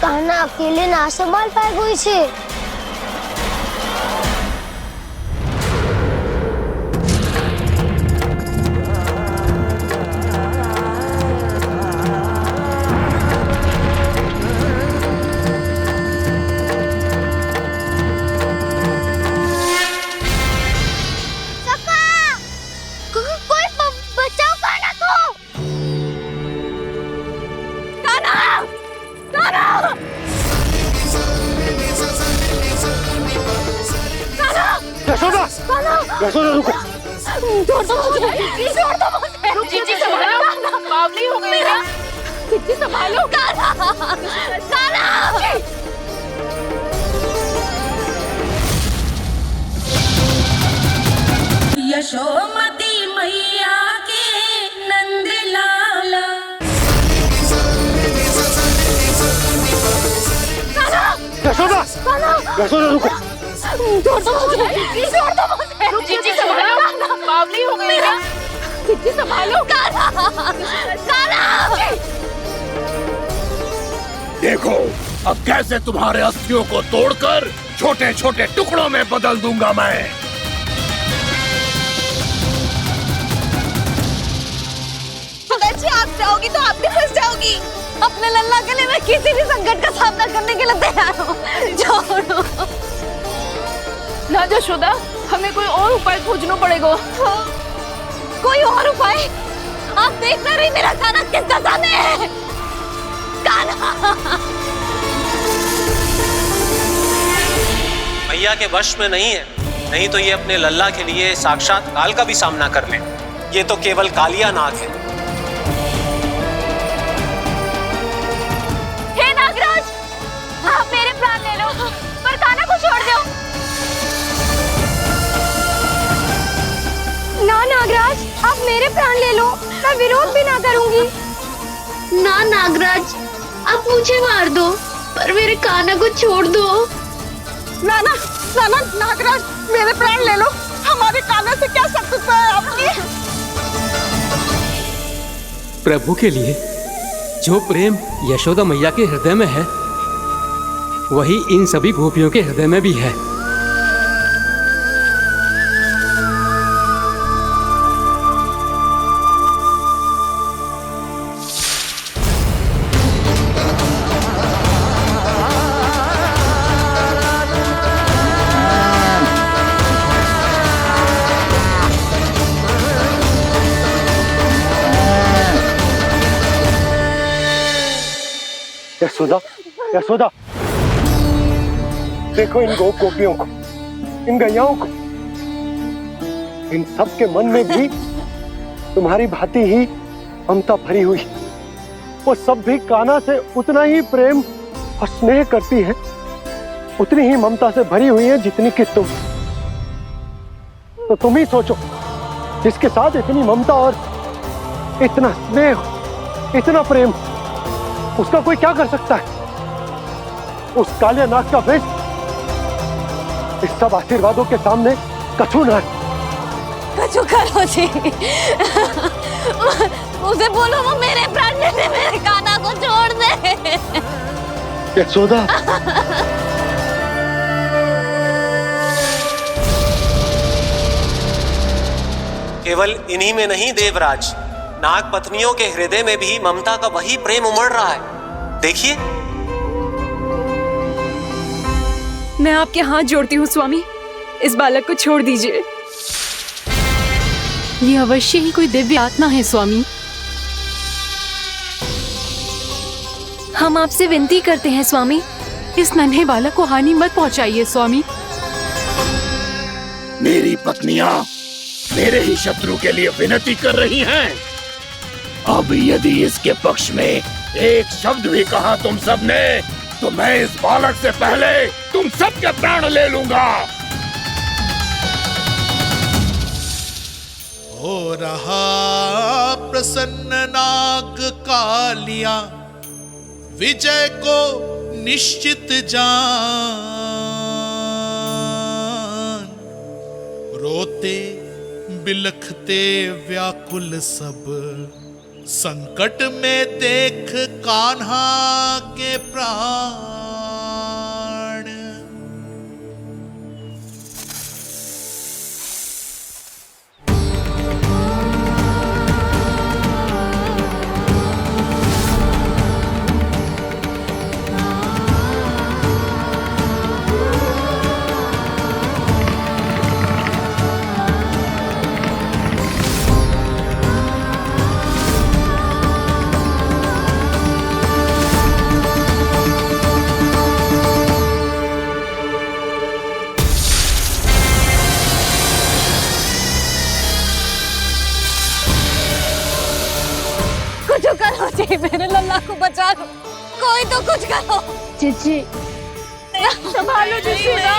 [SPEAKER 7] कान्हा अकेले ना संभाल पाएगा इसे।
[SPEAKER 8] यशोदा रुको।
[SPEAKER 1] छोड़ दो मुझे, छोड़ दो मुझे। जीजी संभालो, बावली हो गई क्या? जीजी संभालो। कान्हा, कान्हा। यशोमती मैया के नंद लाला।
[SPEAKER 8] यशोदा, यशोदा रुको।
[SPEAKER 1] छोड़ दो मुझे, छोड़ दो मुझे। जीजी संभालो, बावली हो गई क्या? जीजी संभालो। कान्हा, कान्हा।
[SPEAKER 16] देखो अब कैसे तुम्हारे अस्थियों को तोड़कर छोटे छोटे टुकड़ों में बदल दूंगा मैं।
[SPEAKER 11] अगर आप जाओगी तो आप भी फंस जाओगी।
[SPEAKER 5] अपने लल्ला के लिए मैं किसी भी संकट का सामना करने के लिए तैयार हूँ। छोड़ो
[SPEAKER 1] ना यशोदा, हमें कोई और उपाय खोजना पड़ेगा।
[SPEAKER 5] कोई और उपाय? आप देख ना रही मेरा कान्हा किस दशा में है। कान्हा
[SPEAKER 2] मैया के वश में नहीं है, नहीं तो ये अपने लल्ला के लिए साक्षात काल का भी सामना कर ले। ये तो केवल कालिया नाग है।
[SPEAKER 5] हे नागराज, आप मेरे प्राण ले लो पर कान्हा को छोड़ दो। ना नागराज, आप मेरे प्राण ले लो, मैं विरोध भी ना करूंगी।
[SPEAKER 6] ना नागराज, आप मुझे मार दो पर मेरे कान्हा को छोड़ दो।
[SPEAKER 11] ना ना ना ना नागराज, मेरे प्राण ले लो, हमारे कान्हा से क्या शत्रुता है आपकी?
[SPEAKER 10] प्रभु के लिए जो प्रेम यशोदा मैया के हृदय में है, वही इन सभी गोपियों के हृदय में भी है।
[SPEAKER 8] यशोदा, यशोदा, देखो इन गोपियों को, इन गैयाओं को, इन सब के मन में भी तुम्हारी भांति ही ममता भरी हुई। वो सब भी कान्हा से उतना ही प्रेम और स्नेह करती है, उतनी ही ममता से भरी हुई है जितनी कि तुम। तो तुम ही सोचो, जिसके साथ इतनी ममता और इतना स्नेह, इतना प्रेम, उसका कोई क्या कर सकता है? उस कालिया नाग का विष इस सब आशीर्वादों के सामने कछु न है।
[SPEAKER 5] कछु करो जी। उसे बोलो वो मेरे प्राण ले ले, मेरे कान्हा को छोड़ दे।
[SPEAKER 8] यशोदा,
[SPEAKER 2] केवल इन्हीं में नहीं देवराज, नाग पत्नियों के हृदय में भी ममता का वही प्रेम उमड़ रहा है। देखिए।
[SPEAKER 11] मैं आपके हाथ जोड़ती हूँ स्वामी, इस बालक को छोड़ दीजिए।
[SPEAKER 15] ये अवश्य ही कोई दिव्य आत्मा है स्वामी।
[SPEAKER 11] हम आपसे विनती करते हैं स्वामी,
[SPEAKER 15] इस नन्हे बालक को हानि मत पहुंचाइए स्वामी।
[SPEAKER 16] मेरी पत्नियां मेरे ही शत्रु के लिए विनती कर रही हैं। अब यदि इसके पक्ष में एक शब्द भी कहा तुम सबने, तो मैं इस बालक से पहले तुम सबके प्राण ले लूंगा।
[SPEAKER 17] हो रहा प्रसन्न नाग कालिया, विजय को निश्चित जान। रोते बिलखते व्याकुल सब, संकट में देख कान्हा के प्राण।
[SPEAKER 5] कुछ करो जी, मेरे लल्ला को बचा लो, कोई तो कुछ करो।
[SPEAKER 6] जीजी
[SPEAKER 5] संभालो जीजी ना।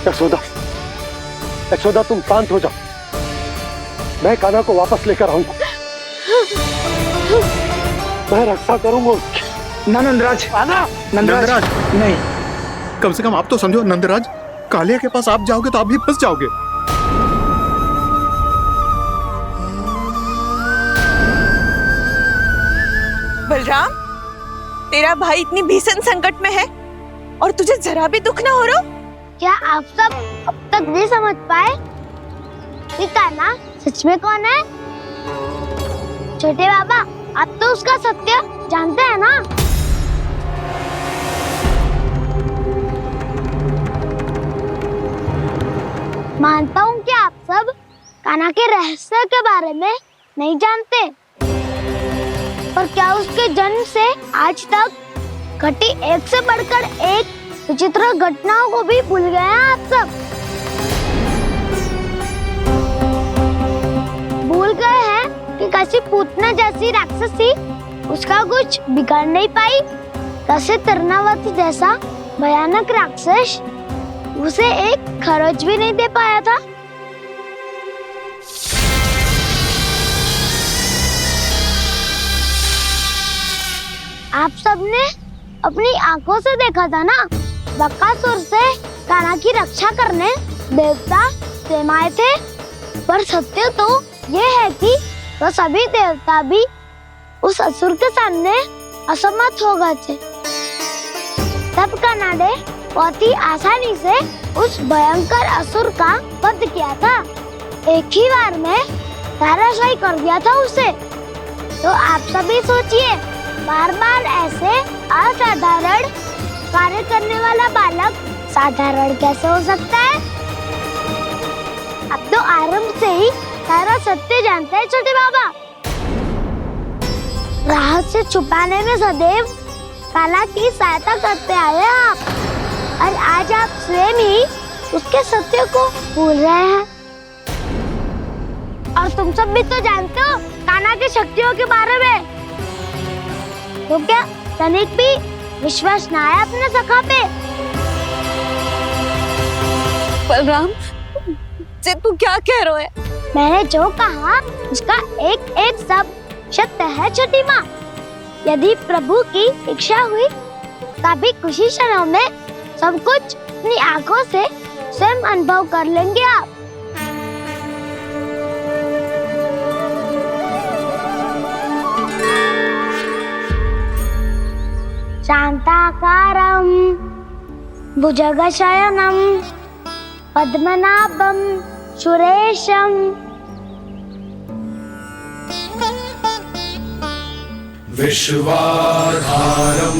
[SPEAKER 8] यशोदा, यशोदा तुम शांत हो जाओ, मैं कान्हा को वापस लेकर आऊंगा, मैं रक्षा करूंगा उसकी।
[SPEAKER 12] ना नंदराज, नंदराज नहीं, कम से कम आप तो समझो नंदराज, कालिया के पास आप जाओगे तो आप भी फंस जाओगे।
[SPEAKER 11] बलराम, तेरा भाई इतनी भीषण संकट में है और तुझे जरा भी दुख ना हो रहा?
[SPEAKER 7] क्या आप सब अब तक नहीं समझ पाए कि कान्हा सच में कौन है? छोटे बाबा, आप तो उसका सत्य जानते हैं ना? मानता हूँ कि आप सब कान्हा के रहस्य के बारे में नहीं जानते, पर क्या उसके जन्म से आज तक घटी एक से बढ़कर एक विचित्र घटनाओं को भी भूल गए हैं आप सब? भूल गए हैं कि कैसी पूतना जैसी राक्षसी उसका कुछ बिगाड़ नहीं पाई, कैसे तरनावती जैसा भयानक राक्षस उसे एक खरोच भी नहीं दे पाया था। आप सबने अपनी आंखों से देखा था ना, बकासुर से कान्हा की रक्षा करने देवता स्वयं आए थे, पर सत्य तो ये है कि वो सभी देवता भी उस असुर के सामने असमर्थ हो गए थे। तब कान्हा ने बहुत ही आसानी से उस भयंकर असुर का वध किया था, एक ही बार में धराशायी कर दिया था उसे। तो आप सभी सोचिए, बार बार ऐसे असाधारण कार्य करने वाला बालक साधारण कैसे हो सकता है? अब तो आरंभ से ही सारा सत्य जानते हैं छोटे बाबा। रहस्य छुपाने में सदैव कान्हा की सहायता करते आए हैं आप, और आज आप स्वयं ही उसके सत्य को भूल रहे हैं। और तुम सब भी तो जानते हो कान्हा की शक्तियों के बारे में, तो क्या तनिक भी विश्वास न आया अपने सखा पे?
[SPEAKER 5] बलराम, जे तू क्या कह रहे है?
[SPEAKER 7] मैंने जो कहा उसका एक एक शब्द सत्य है छोटी माँ। यदि प्रभु की इच्छा हुई तभी कुछ ही क्षणों में सब कुछ अपनी आंखों से स्वयं अनुभव कर लेंगे आप। शांताकारं भुजगशयनं पद्मनाभं सुरेशं
[SPEAKER 16] विश्वाधारं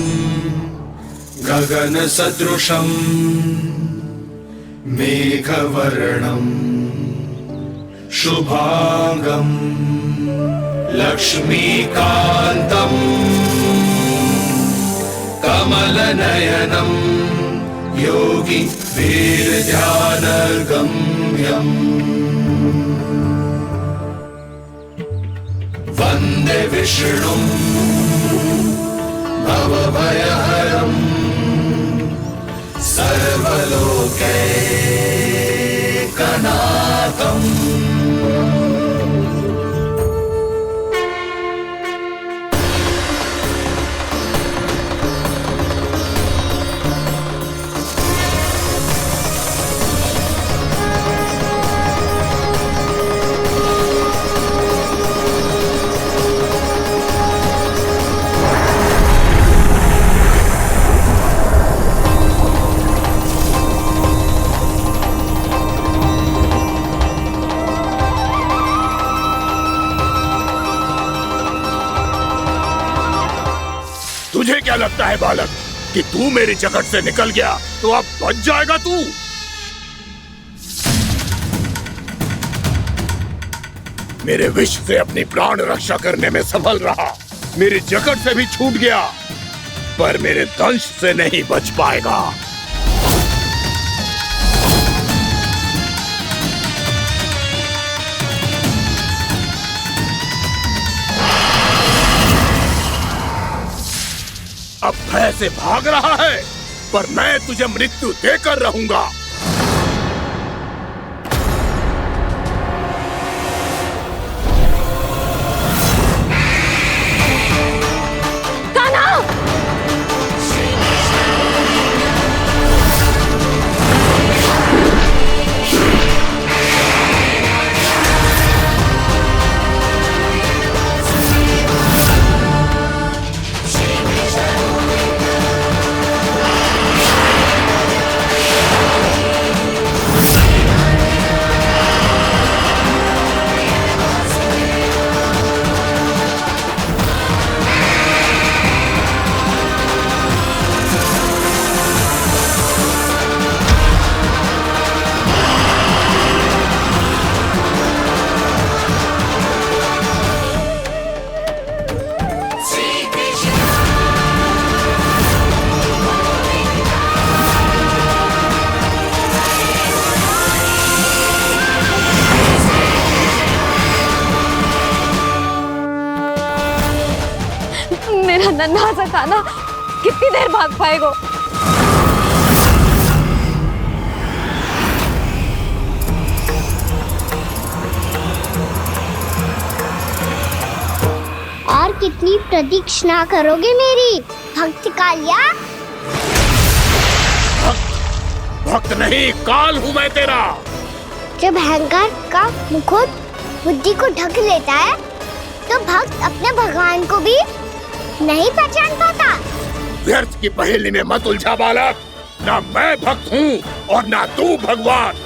[SPEAKER 16] गगनसदृशं मेघवर्णं शुभांगं लक्ष्मीकान्तं कमलनयनं योगी वीरध्यानगम्यम् वन्दे विष्णुं भवभयहरं सर्वलोकैकनाथम् तुझे क्या लगता है बालक कि तू मेरी जगत से निकल गया तो अब बच जाएगा तू? मेरे विष से अपनी प्राण रक्षा करने में सफल रहा, मेरी जगत से भी छूट गया, पर मेरे दंश से नहीं बच पाएगा। अब भय से भाग रहा है, पर मैं तुझे मृत्यु देकर रहूंगा।
[SPEAKER 5] मेरा नन्हा सा कान्हा कितनी देर भाग पाएगा?
[SPEAKER 7] और कितनी प्रतीक्षा करोगे मेरी भक्त कालिया?
[SPEAKER 16] भक्त नहीं, काल हूँ मैं तेरा।
[SPEAKER 7] जब अहंकार का मुकुट बुद्धि को ढक लेता है तो भक्त अपने भगवान को भी नहीं पहचान पाता।
[SPEAKER 16] व्यर्थ की पहेली में मत उलझा बालक, ना मैं भक्त हूँ और ना तू भगवान।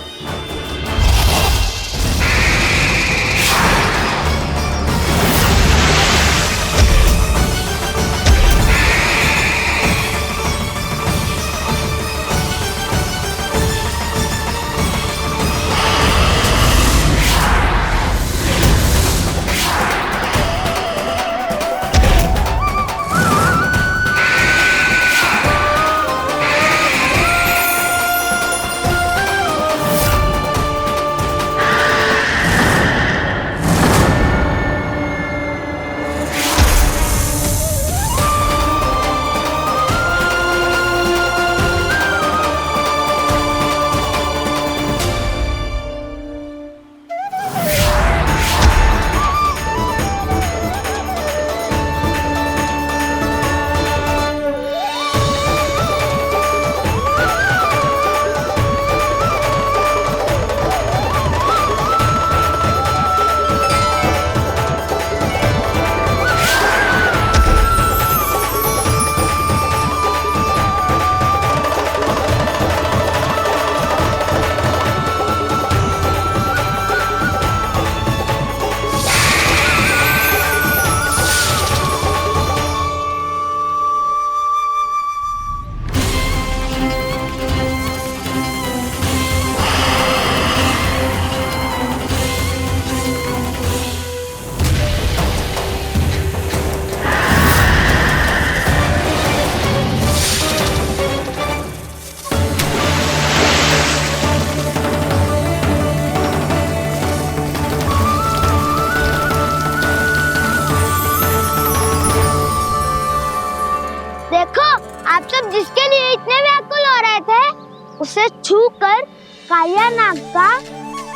[SPEAKER 7] उसे छूकर कालिया नाग का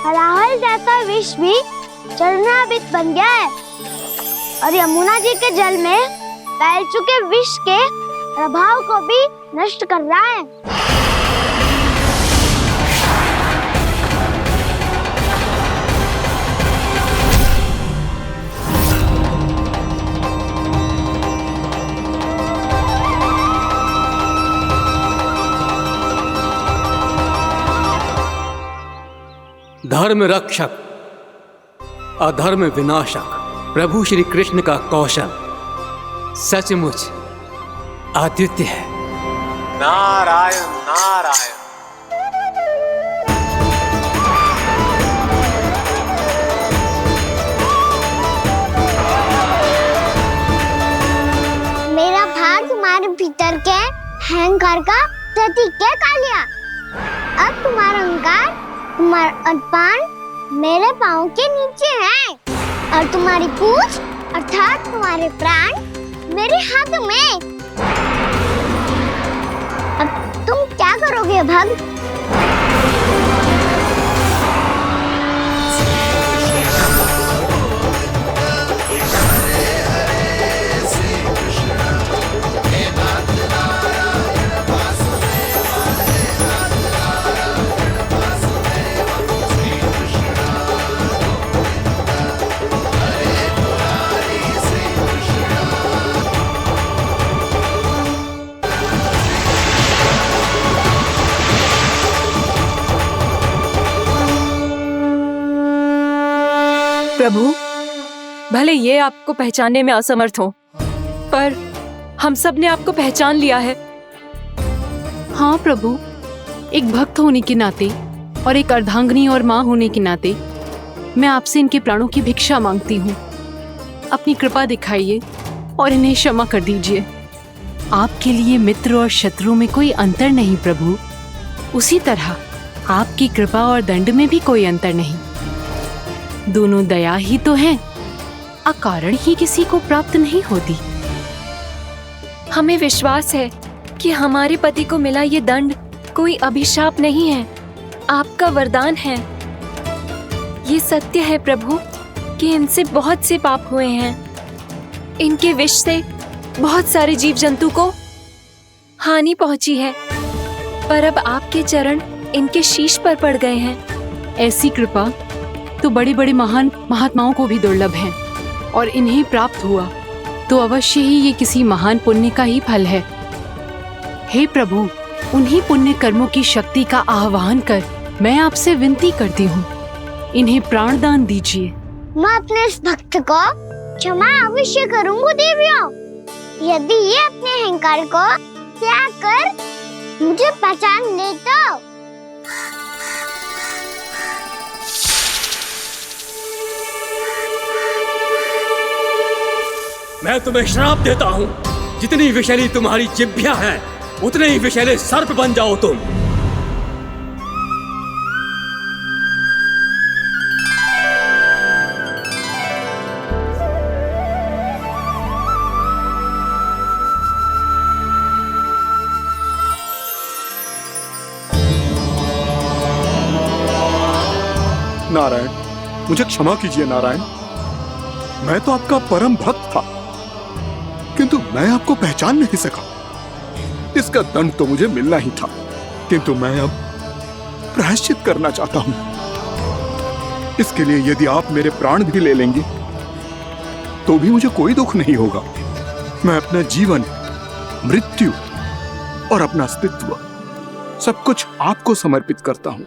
[SPEAKER 7] हलाहल जैसा विष भी चरणामृत बन गया है और यमुना जी के जल में फैल चुके विष के प्रभाव को भी नष्ट कर रहा है।
[SPEAKER 10] धर्म रक्षक अधर्म विनाशक प्रभु श्री कृष्ण का कौशल सचमुच अद्वितीय है।
[SPEAKER 2] नारायण नारायण।
[SPEAKER 7] मेरा भाग तुम्हारे भीतर के अहंकार का प्रतीक है कालिया। अब तुम्हारा अहंकार, तुम्हारा अर्पण मेरे पाँव के नीचे है और तुम्हारी पूंछ अर्थात तुम्हारे प्राण मेरे हाथ में। अब तुम क्या करोगे भक्त?
[SPEAKER 11] प्रभु, भले ये आपको पहचानने में असमर्थ हो, पर हम सब ने आपको पहचान लिया है।
[SPEAKER 15] हाँ प्रभु, एक भक्त होने के नाते और एक अर्धांगिनी और माँ होने के नाते मैं आपसे इनके प्राणों की भिक्षा मांगती हूँ। अपनी कृपा दिखाइए और इन्हें क्षमा कर दीजिए। आपके लिए मित्र और शत्रु में कोई अंतर नहीं प्रभु। उसी तरह आपकी कृपा और दंड में भी कोई अंतर नहीं। दोनों दया ही तो हैं, अकारण ही किसी को प्राप्त नहीं होती।
[SPEAKER 11] हमें विश्वास है कि हमारे पति को मिला ये दंड कोई अभिशाप नहीं है, आपका वरदान है। ये सत्य है प्रभु कि इनसे बहुत से पाप हुए हैं। इनके विष से बहुत सारे जीव जंतु को हानि पहुंची है, पर अब आपके चरण इनके शीश पर पड़ गए हैं।
[SPEAKER 15] ऐसी कृपा तो बड़े बड़े महान महात्माओं को भी दुर्लभ है, और इन्हें प्राप्त हुआ तो अवश्य ही ये किसी महान पुण्य का ही फल है। हे प्रभु, उन्हीं पुण्य कर्मों की शक्ति का आह्वान कर मैं आपसे विनती करती हूँ, इन्हें प्राण दान दीजिए।
[SPEAKER 7] मैं अपने इस भक्त को क्षमा अवश्य करूंगी देवियों, यदि ये अपने अहंकार को त्याग कर मुझे पहचान ले तो।
[SPEAKER 10] मैं तुम्हें श्राप देता हूँ, जितनी विषैली तुम्हारी जिह्वा है उतने ही विषैले सर्प बन जाओ तुम।
[SPEAKER 12] नारायण, मुझे क्षमा कीजिए नारायण। मैं तो आपका परम भक्त था, किंतु मैं आपको पहचान नहीं सका। इसका दंड तो मुझे मिलना ही था, किंतु मैं अब प्रायश्चित करना चाहता हूं। इसके लिए यदि आप मेरे प्राण भी ले लेंगे तो भी मुझे कोई दुख नहीं होगा। मैं अपना जीवन, मृत्यु और अपना अस्तित्व सब कुछ आपको समर्पित करता हूं।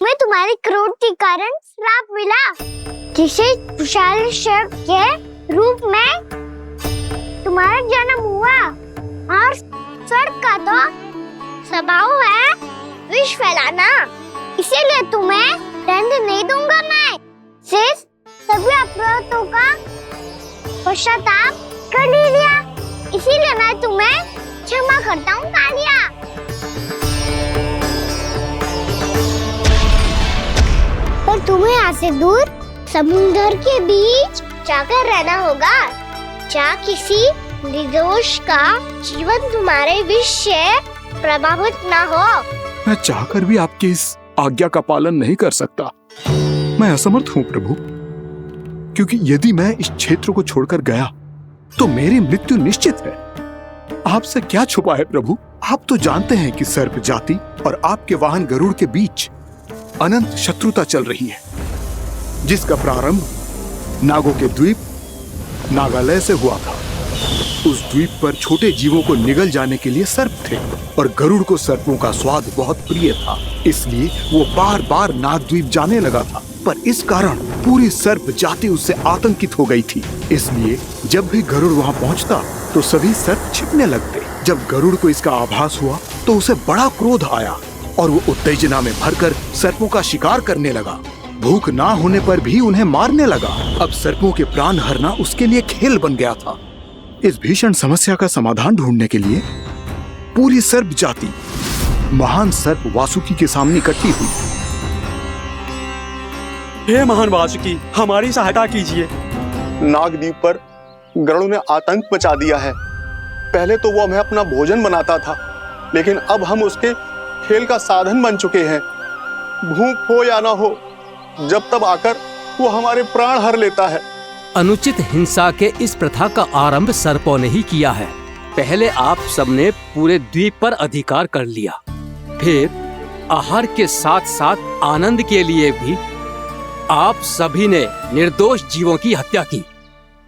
[SPEAKER 7] मैं तुम्हारे क्रोध के कारण श्राप मिला, जिसे विशाल सर्प के रूप में तुम्हारा जन्म हुआ, और सर्प का तो स्वभाव है विष फैलाना। इसीलिए तुम्हें दंड नहीं दूंगा मैं, सिर्फ सभी अपराधों का पश्चाताप कर लिया। इसीलिए मैं तुम्हें क्षमा करता हूँ कालिया। पर तुम्हें यहाँ से दूर समुद्र के बीच जाकर रहना होगा, जहाँ किसी निर्दोष का जीवन तुम्हारे विष से प्रभावित न हो।
[SPEAKER 12] मैं चाहकर भी आपकी इस आज्ञा का पालन नहीं कर सकता। मैं असमर्थ हूँ प्रभु, क्योंकि यदि मैं इस क्षेत्र को छोड़कर गया तो मेरी मृत्यु निश्चित है। आपसे क्या छुपा है प्रभु? आप तो जानते हैं कि सर्प जाति और आपके वाहन गरुड़ के बीच अनंत शत्रुता चल रही है, जिसका प्रारंभ नागों के द्वीप नागालय से हुआ था। उस द्वीप पर छोटे जीवों को निगल जाने के लिए सर्प थे, और गरुड़ को सर्पों का स्वाद बहुत प्रिय था। इसलिए वो बार बार नाग द्वीप जाने लगा था। पर इस कारण पूरी सर्प जाति उससे आतंकित हो गई थी। इसलिए जब भी गरुड़ वहाँ पहुँचता तो सभी सर्प छिपने लगते। जब गरुड़ को इसका आभास हुआ तो उसे बड़ा क्रोध आया और वो उत्तेजना में भरकर सर्पों का शिकार करने लगा। भूख ना होने पर भी उन्हें मारने लगा। अब सर्पों के प्राण हरना उसके लिए खेल बन गया था। इस भीषण समस्या का समाधान ढूंढने के लिए पूरी सर्प जाति महान सर्प वासुकी के सामने इकट्ठी हुई।
[SPEAKER 18] हे महान वासुकी, हमारी सहायता कीजिए।
[SPEAKER 19] नागद्वीप पर गरुड़ ने आतंक मचा दिया है। पहले तो वो हमें अपना भोजन बनाता था, लेकिन अब हम उसके खेल का साधन बन चुके हैं। भूख हो या ना हो, जब तब आकर वो हमारे प्राण हर लेता है।
[SPEAKER 20] अनुचित हिंसा के इस प्रथा का आरंभ सर्पों ने ही किया है। पहले आप सबने पूरे द्वीप पर अधिकार कर लिया, फिर आहार के साथ साथ आनंद के लिए भी आप सभी ने निर्दोष जीवों की हत्या की।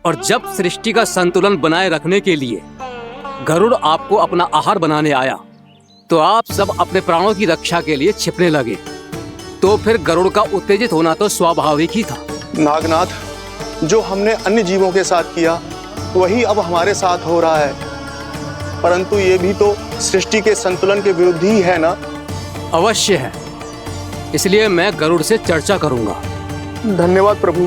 [SPEAKER 20] और जब सृष्टि का संतुलन बनाए रखने के लिए गरुड़ आपको अपना आहार बनाने आया तो आप सब अपने प्राणों की रक्षा के लिए छिपने लगे। तो फिर गरुड़ का उत्तेजित होना तो स्वाभाविक ही था।
[SPEAKER 19] नागनाथ, जो हमने अन्य जीवों के साथ किया वही अब हमारे साथ हो रहा है, परंतु ये भी तो सृष्टि के संतुलन के विरुद्ध ही है ना?
[SPEAKER 20] अवश्य है, इसलिए मैं गरुड़ से चर्चा करूंगा।
[SPEAKER 19] धन्यवाद प्रभु।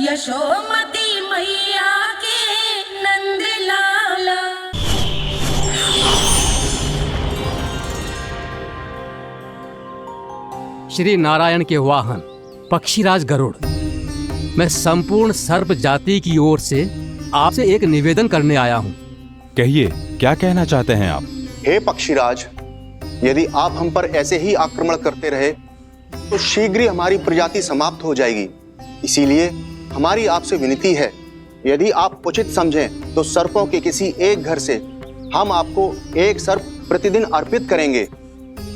[SPEAKER 1] यशोमती मैया के नंद लाला।
[SPEAKER 20] श्री नारायण के वाहन पक्षीराज गरुड़, मैं संपूर्ण सर्प जाति की ओर से आपसे एक निवेदन करने आया हूँ।
[SPEAKER 21] कहिए, क्या कहना चाहते हैं आप?
[SPEAKER 19] हे पक्षीराज, यदि आप हम पर ऐसे ही आक्रमण करते रहे तो शीघ्र ही हमारी प्रजाति समाप्त हो जाएगी। इसीलिए हमारी आपसे विनती है, यदि आप उचित समझें तो सर्पों के किसी एक घर से हम आपको एक सर्प प्रतिदिन अर्पित करेंगे।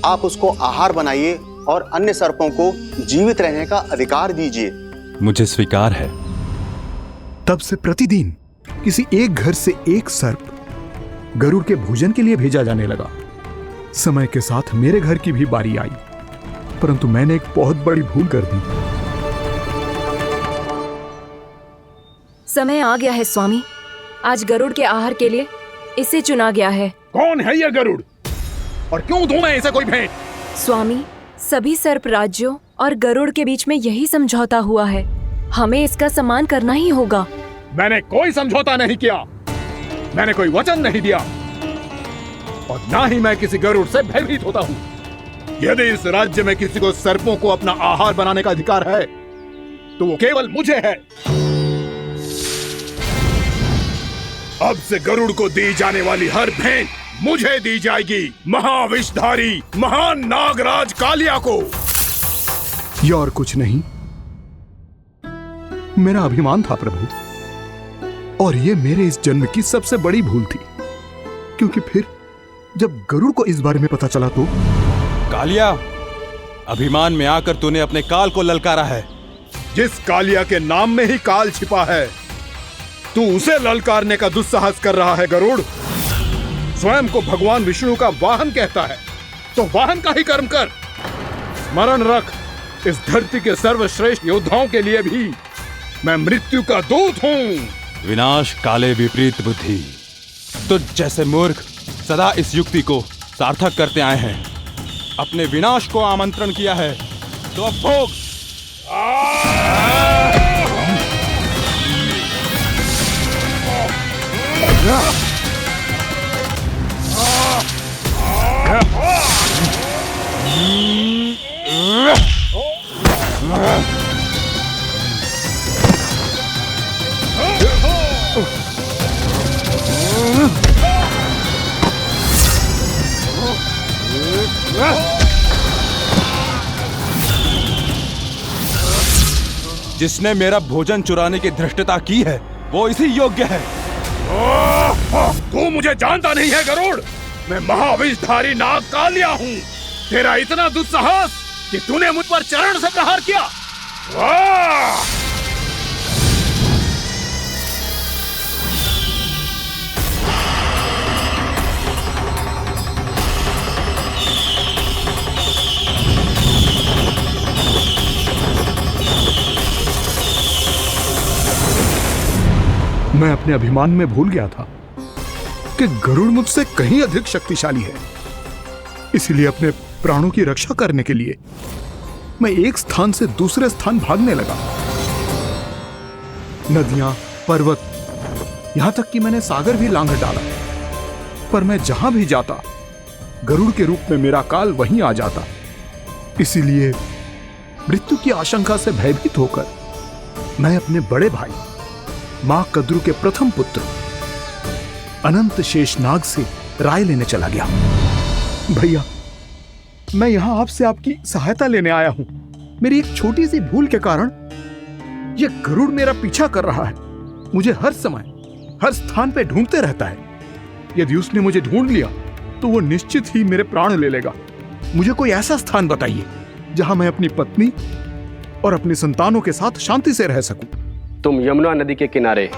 [SPEAKER 19] आप उसको आहार बनाइए और अन्य सर्पों को जीवित रहने का अधिकार दीजिए।
[SPEAKER 21] मुझे स्वीकार है।
[SPEAKER 12] तब से प्रतिदिन किसी एक घर से एक सर्प गरुड़ के भोजन के लिए भेजा जाने लगा। समय के साथ मेरे घर की भी बारी आई, परंतु मैंने एक बहुत बड़ी भूल कर दी।
[SPEAKER 22] समय आ गया है स्वामी, आज गरुड़ के आहार के लिए इसे चुना गया है।
[SPEAKER 16] कौन है यह गरुड़ और क्यों दूं मैं इसे कोई भेंट?
[SPEAKER 22] स्वामी, सभी सर्प राज्यों और गरुड़ के बीच में यही समझौता हुआ है, हमें इसका सम्मान करना ही होगा।
[SPEAKER 16] मैंने कोई समझौता नहीं किया, मैंने कोई वचन नहीं दिया और ना ही मैं किसी गरुड़ से भयभीत होता हूँ। यदि इस राज्य में किसी को सर्पों को अपना आहार बनाने का अधिकार है तो वो केवल मुझे है। अब से गरुड़ को दी जाने वाली हर भेंट मुझे दी जाएगी, महाविषधारी महान नागराज कालिया को।
[SPEAKER 12] यह और कुछ नहीं, मेरा अभिमान था प्रभु, और यह मेरे इस जन्म की सबसे बड़ी भूल थी, क्योंकि फिर जब गरुड़ को इस बारे में पता चला तो।
[SPEAKER 21] कालिया, अभिमान में आकर तूने अपने काल को ललकारा है।
[SPEAKER 16] जिस कालिया के नाम में ही काल छिपा है, तू उसे ललकारने का दुस्साहस कर रहा है गरुड़। स्वयं को भगवान विष्णु का वाहन कहता है तो वाहन का ही कर्म कर। स्मरण रख, इस धरती के सर्वश्रेष्ठ योद्धाओं के लिए भी मैं मृत्यु का दूत हूँ।
[SPEAKER 21] विनाश काले विपरीत बुद्धि, तुझ जैसे मूर्ख सदा इस युक्ति को सार्थक करते आए हैं। अपने विनाश को आमंत्रण किया है तो अब भोग। जिसने मेरा भोजन चुराने की धृष्टता की है वो इसी योग्य है।
[SPEAKER 16] तू मुझे जानता नहीं है गरुड़, मैं महाविषधारी नाग कालिया हूँ। तेरा इतना दुस्साहस कि तूने मुझ पर चरण से प्रहार किया।
[SPEAKER 12] मैं अपने अभिमान में भूल गया था कि गरुड़ मुझसे कहीं अधिक शक्तिशाली है। इसलिए अपने प्राणों की रक्षा करने के लिए मैं एक स्थान से दूसरे स्थान भागने लगा। नदियां, पर्वत, यहां तक कि मैंने सागर भी लांघ डाला, पर मैं जहां भी जाता गरुड़ के रूप में मेरा काल वहीं आ जाता। इसीलिए मृत्यु की आशंका से भयभीत होकर मैं अपने बड़े भाई मां कद्रू के प्रथम पुत्र अनंत शेषनाग से राय लेने चला गया। भैया, मैं यहां आपसे आपकी सहायता लेने आया हूं। मेरी एक छोटी सी भूल के कारण यह गरुड़ मेरा पीछा कर रहा है। मुझे हर समय हर स्थान पे ढूंढते रहता है। यदि उसने मुझे ढूंढ लिया तो वो निश्चित ही मेरे प्राण ले लेगा। मुझे कोई ऐसा स्थान बताइए जहां मैं अपनी पत्नी और अपनी संतानों के साथ शांति से रह सकूं।
[SPEAKER 3] तुम यमुना नदी के किनारे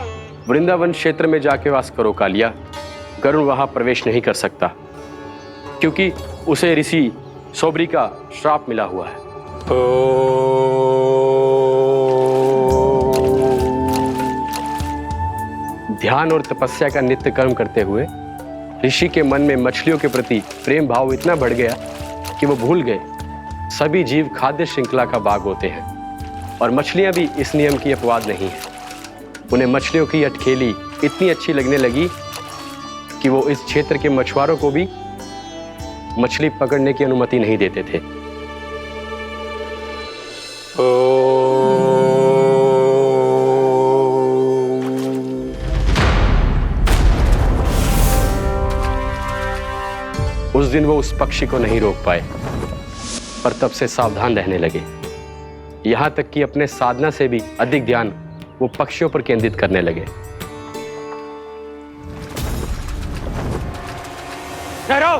[SPEAKER 3] वृंदावन क्षेत्र में जाके वास करो कालिया। गरुड़ वहां प्रवेश नहीं कर सकता क्योंकि उसे ऋषि सोबरी का श्राप मिला हुआ है। ध्यान और तपस्या का नित्य कर्म करते हुए ऋषि के मन में मछलियों के प्रति प्रेम भाव इतना बढ़ गया कि वो भूल गए सभी जीव खाद्य श्रृंखला का भाग होते हैं और मछलियां भी इस नियम की अपवाद नहीं है। उन्हें मछलियों की अटखेली इतनी अच्छी लगने लगी कि वो इस क्षेत्र के मछुआरों को भी मछली पकड़ने की अनुमति नहीं देते थे। उस दिन वो उस पक्षी को नहीं रोक पाए, पर तब से सावधान रहने लगे। यहां तक कि अपने साधना से भी अधिक ध्यान वो पक्षियों पर केंद्रित करने लगे।
[SPEAKER 18] ठहरो!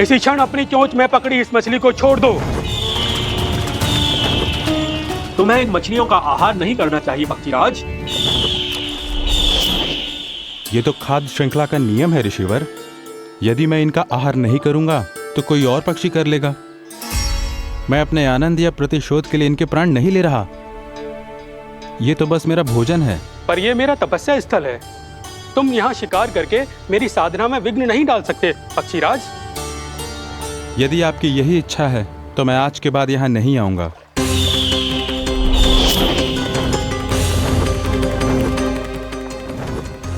[SPEAKER 18] इसी क्षण अपनी चोंच में पकड़ी इस मछली को छोड़ दो। तुम्हें इन मछलियों का आहार नहीं करना चाहिए पक्षीराज।
[SPEAKER 21] ये तो खाद्य श्रृंखला का नियम है ऋषिवर। यदि मैं इनका आहार नहीं करूंगा तो कोई और पक्षी कर लेगा। मैं अपने आनंद या प्रतिशोध के लिए इनके प्राण नहीं ले रहा। ये तो बस मेरा भोजन है।
[SPEAKER 18] पर यह मेरा तपस्या स्थल है। तुम यहाँ शिकार करके मेरी साधना में विघ्न नहीं डाल सकते पक्षीराज।
[SPEAKER 21] यदि आपकी यही इच्छा है तो मैं आज के बाद यहाँ नहीं आऊंगा।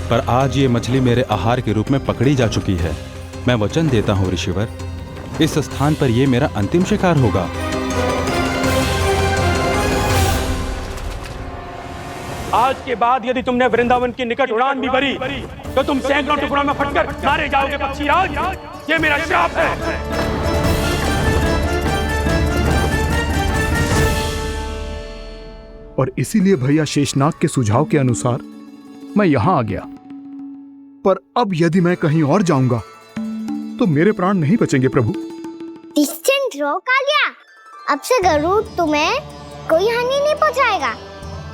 [SPEAKER 21] पर आज ये मछली मेरे आहार के रूप में पकड़ी जा चुकी है। मैं वचन देता हूँ ऋषिवर, इस स्थान पर यह मेरा अंतिम शिकार होगा।
[SPEAKER 18] आज के बाद यदि तुमने वृंदावन की निकट उड़ान भी भरी तो तुम सैकड़ों टुकड़ों में फटकर मारे जाओगे पक्षीराज। ये मेरा श्राप है।
[SPEAKER 12] और इसीलिए भैया शेषनाग के सुझाव के अनुसार मैं यहां आ गया। पर अब यदि मैं कहीं और जाऊंगा तो मेरे प्राण नहीं बचेंगे प्रभु।
[SPEAKER 7] डिस्टेंट रहो कालिया। अब से गरुड़ तुम्हें कोई हानि नहीं पहुंचाएगा।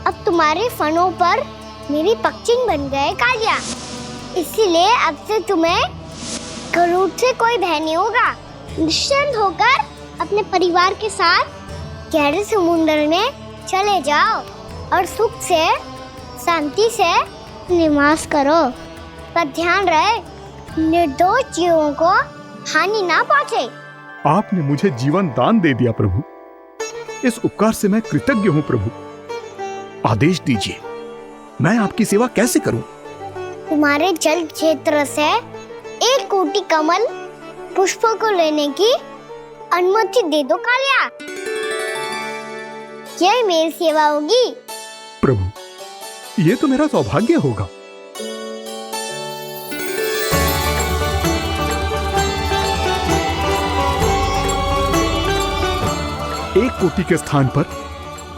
[SPEAKER 7] अब तुम्हारे फनों पर मेरी पक्षिंग बन गए कालिया। इसीलिए अब से तुम्हें गरुड़ से कोई भय नहीं होगा। निश्चिंत होकर अपने परिवार के साथ गहरे समुद्र में चले जाओ और सुख से शांति से निवास करो। पर ध्यान रहे निर्दोष जीवों को हानि ना पहुंचे।
[SPEAKER 12] आपने मुझे जीवन दान दे दिया प्रभु। इस उपकार से मैं कृतज्ञ हूँ प्रभु। आदेश दीजिए, मैं आपकी सेवा कैसे करूं?
[SPEAKER 7] तुम्हारे जल क्षेत्र से 1 कोटि कमल पुष्पों को लेने की अनुमति दे दो कालिया। यही मेरी सेवा होगी।
[SPEAKER 12] प्रभु, ये तो मेरा सौभाग्य होगा। एक कोटि के स्थान पर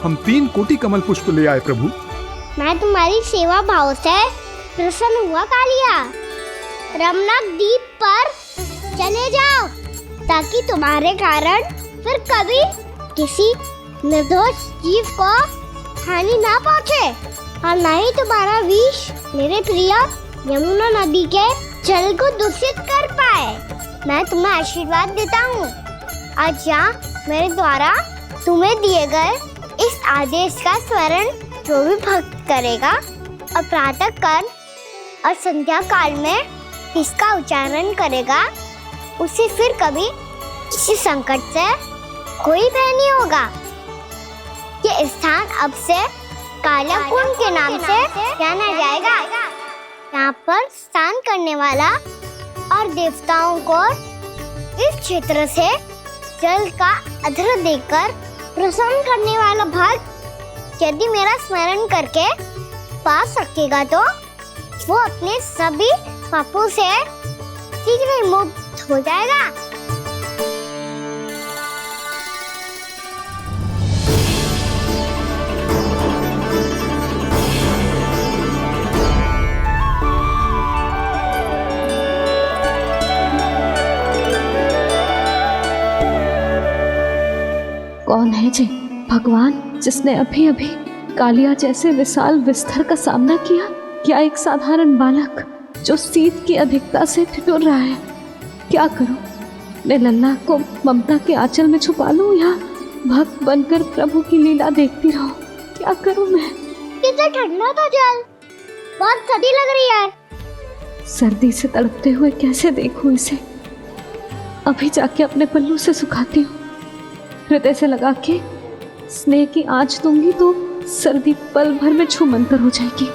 [SPEAKER 12] हम 3 कोटि कमल पुष्प ले आए प्रभु।
[SPEAKER 7] मैं तुम्हारी सेवा भाव से प्रसन्न हुआ कालिया। रमनाक द्वीप पर चले जाओ ताकि तुम्हारे कारण फिर कभी किसी निर्दोष जीव को हानि ना पहुंचे और न ही तुम्हारा विष मेरे प्रिय यमुना नदी के जल को दूषित कर पाए। मैं तुम्हें आशीर्वाद देता हूँ। आज यहाँ मेरे द्वारा तुम्हें दिए गए इस आदेश का स्मरण जो भी भक्त करेगा और प्रातः काल और संध्या काल में इसका उच्चारण करेगा, उसे फिर कभी किसी संकट से कोई भय नहीं होगा। ये स्थान अब से कालियाकुंड के नाम से जाना जाएगा। यहाँ पर स्नान करने वाला और देवताओं को इस क्षेत्र से जल का अर्घ्य देकर प्रसन्न करने वाला भक्त यदि मेरा स्मरण करके पास रखेगा तो वो अपने सभी पापों से शीघ्र ही मुक्त हो जाएगा।
[SPEAKER 6] कौन है जी भगवान जिसने अभी अभी कालिया जैसे विशाल विस्तर का सामना किया? क्या एक साधारण बालक जो शीत की अधिकता से ठिठुर रहा है? क्या करूं? मैं लल्ला को ममता के आंचल में छुपा लूं या भक्त बनकर प्रभु की लीला देखती रहूं? क्या करूं मैं?
[SPEAKER 7] कितना ठंडा था जल, बहुत सर्दी लग रही है।
[SPEAKER 6] सर्दी से तड़पते हुए कैसे देखूं इसे? अभी जाके अपने पल्लू से सुखाती हूँ। हृदय से लगा के स्नेह की आंच दूंगी तो सर्दी पल भर में छूमंतर हो जाएगी।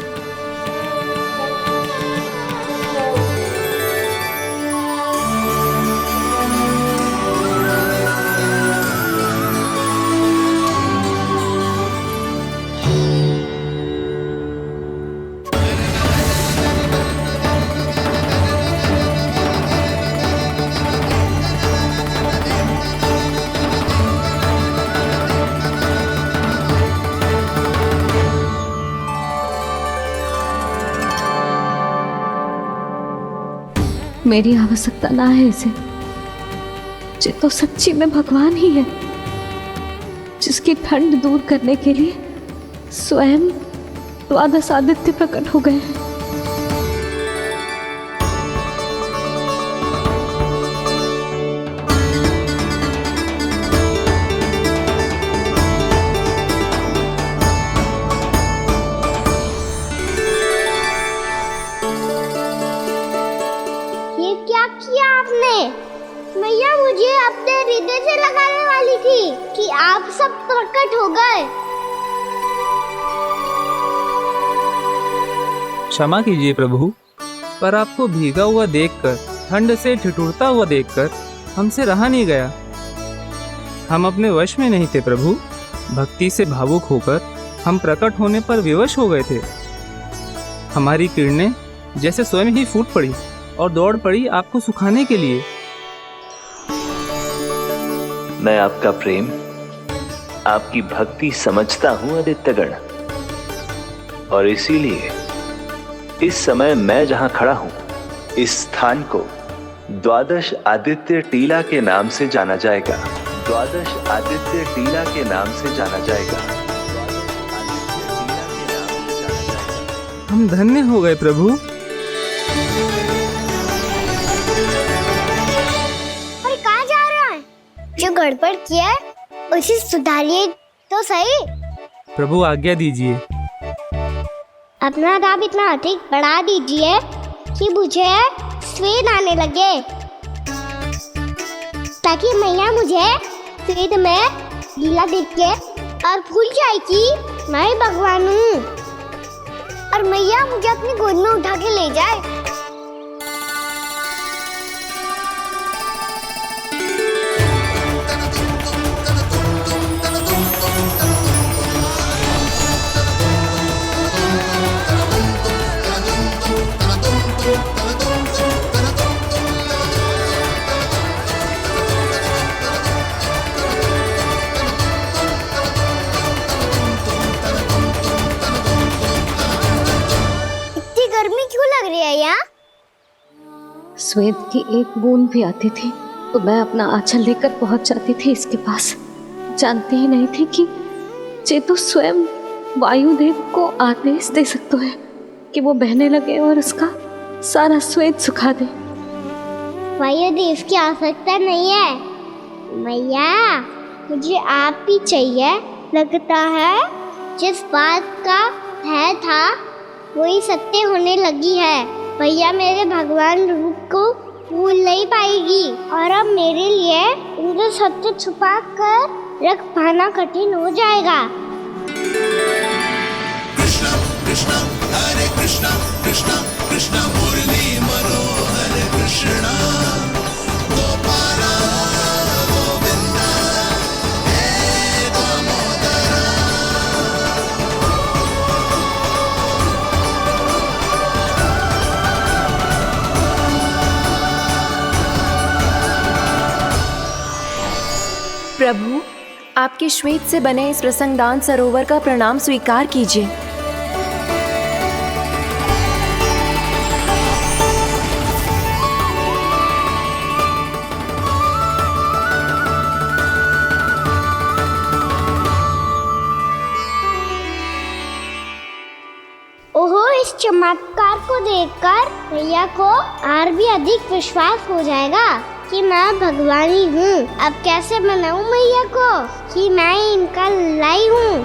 [SPEAKER 6] मेरी आवश्यकता ना है इसे। ये तो सच्ची में भगवान ही है जिसकी ठंड दूर करने के लिए स्वयं द्वादश आदित्य प्रकट हो गए हैं।
[SPEAKER 7] मैया मुझे अपने हृदय से लगाने वाली थी कि आप सब प्रकट हो गए।
[SPEAKER 4] क्षमा कीजिए प्रभु, पर आपको भीगा हुआ देखकर, ठंड से ठिठुरता हुआ देखकर हमसे रहा नहीं गया। हम अपने वश में नहीं थे प्रभु। भक्ति से भावुक होकर हम प्रकट होने पर विवश हो गए थे। हमारी किरणें जैसे स्वयं ही फूट पड़ी और दौड़ पड़ी आपको सुखाने के लिए।
[SPEAKER 14] मैं आपका प्रेम, आपकी भक्ति समझता हूं आदित्यगण, और इसीलिए इस समय मैं जहां खड़ा हूं, इस स्थान को द्वादश आदित्य टीला के नाम से जाना जाएगा। द्वादश आदित्य टीला के नाम से जाना जाएगा।
[SPEAKER 4] हम धन्य हो गए प्रभु।
[SPEAKER 7] और कहाँ जा रहा है? जो गड़बड़ किया है उसे सुधारिए तो सही।
[SPEAKER 4] प्रभु आज्ञा दीजिए।
[SPEAKER 7] अपना दाम इतना अधिक बढ़ा दीजिए कि मुझे स्वेद आने लगे, ताकि मैया मुझे स्वेद में लीला देख के और भूल जाए कि मैं ही भगवान हूँ, और मैया मुझे अपनी गोद में उठा के ले जाए।
[SPEAKER 6] स्वेद की एक बूंद भी आती थी तो मैं अपना आंचल लेकर पहुंच जाती थी इसके पास। जानती ही नहीं थी कि चेतु स्वयं वायुदेव को आदेश दे सकते हैं कि वो बहने लगे और उसका सारा स्वेद सुखा दे।
[SPEAKER 7] वायुदेव की आवश्यकता नहीं है मैया, मुझे आप ही चाहिए लगता है जिस बात का भय था वही सत्य होने लगी है। भैया मेरे भगवान रूप को भूल नहीं पाएगी और अब मेरे लिए उनसे सत्य छुपा कर रख पाना कठिन हो जाएगा।
[SPEAKER 17] कृष्णा कृष्णा हरे कृष्णा कृष्णा कृष्णा मुरली मनोहर कृष्णा गोपाला गोविंदा हे दामोदरा।
[SPEAKER 22] प्रभु, आपके श्वेत से बने इस प्रसंगदान सरोवर का प्रणाम स्वीकार कीजिए।
[SPEAKER 7] ओहो, इस चमत्कार को देखकर भैया को और भी अधिक विश्वास हो जाएगा कि मैं भगवान ही हूँ। अब कैसे मनाऊं मैया को कि मैं इनका लाई हूँ।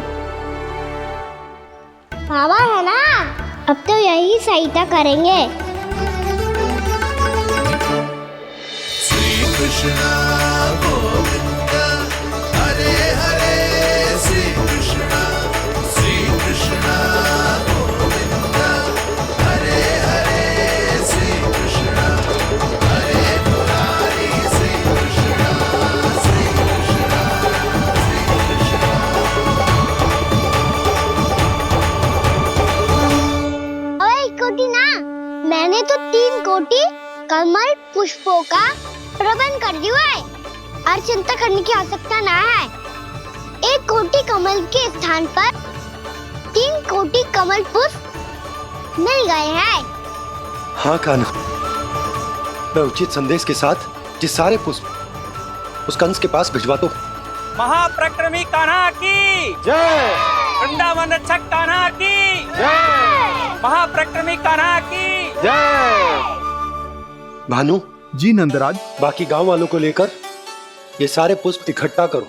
[SPEAKER 7] बाबा है ना, अब तो यही सहायता करेंगे।
[SPEAKER 17] श्री कृष्णा गोविंदा हरे हरे श्री कृष्णा गोविंदा हरे हरे श्री कृष्णा हरे मुरारी श्री कृष्णा श्री कृष्णा श्री कृष्णा।
[SPEAKER 7] ओए कोटी ना, मैंने तो 3 कोटी कमल पुष्पों का प्रबंध कर दिया है और चिंता करने की आवश्यकता ना है। 1 कोटी कमल के स्थान पर 3 कोटी कमल पुष्प मिल गए हैं।
[SPEAKER 8] हाँ कान्हा, मैं उचित संदेश के साथ ये सारे पुष्प उस कंस के पास भिजवाता हूँ।
[SPEAKER 4] महाप्रक्रमी कान्हा की
[SPEAKER 8] जय।
[SPEAKER 4] वृंदावन रक्षक कान्हा की
[SPEAKER 8] जय।
[SPEAKER 4] महाप्रक्रमी कान्हा की
[SPEAKER 8] जय। भानु
[SPEAKER 12] जी नंदराज,
[SPEAKER 8] बाकी गांव वालों को लेकर ये सारे पुष्प इकट्ठा करो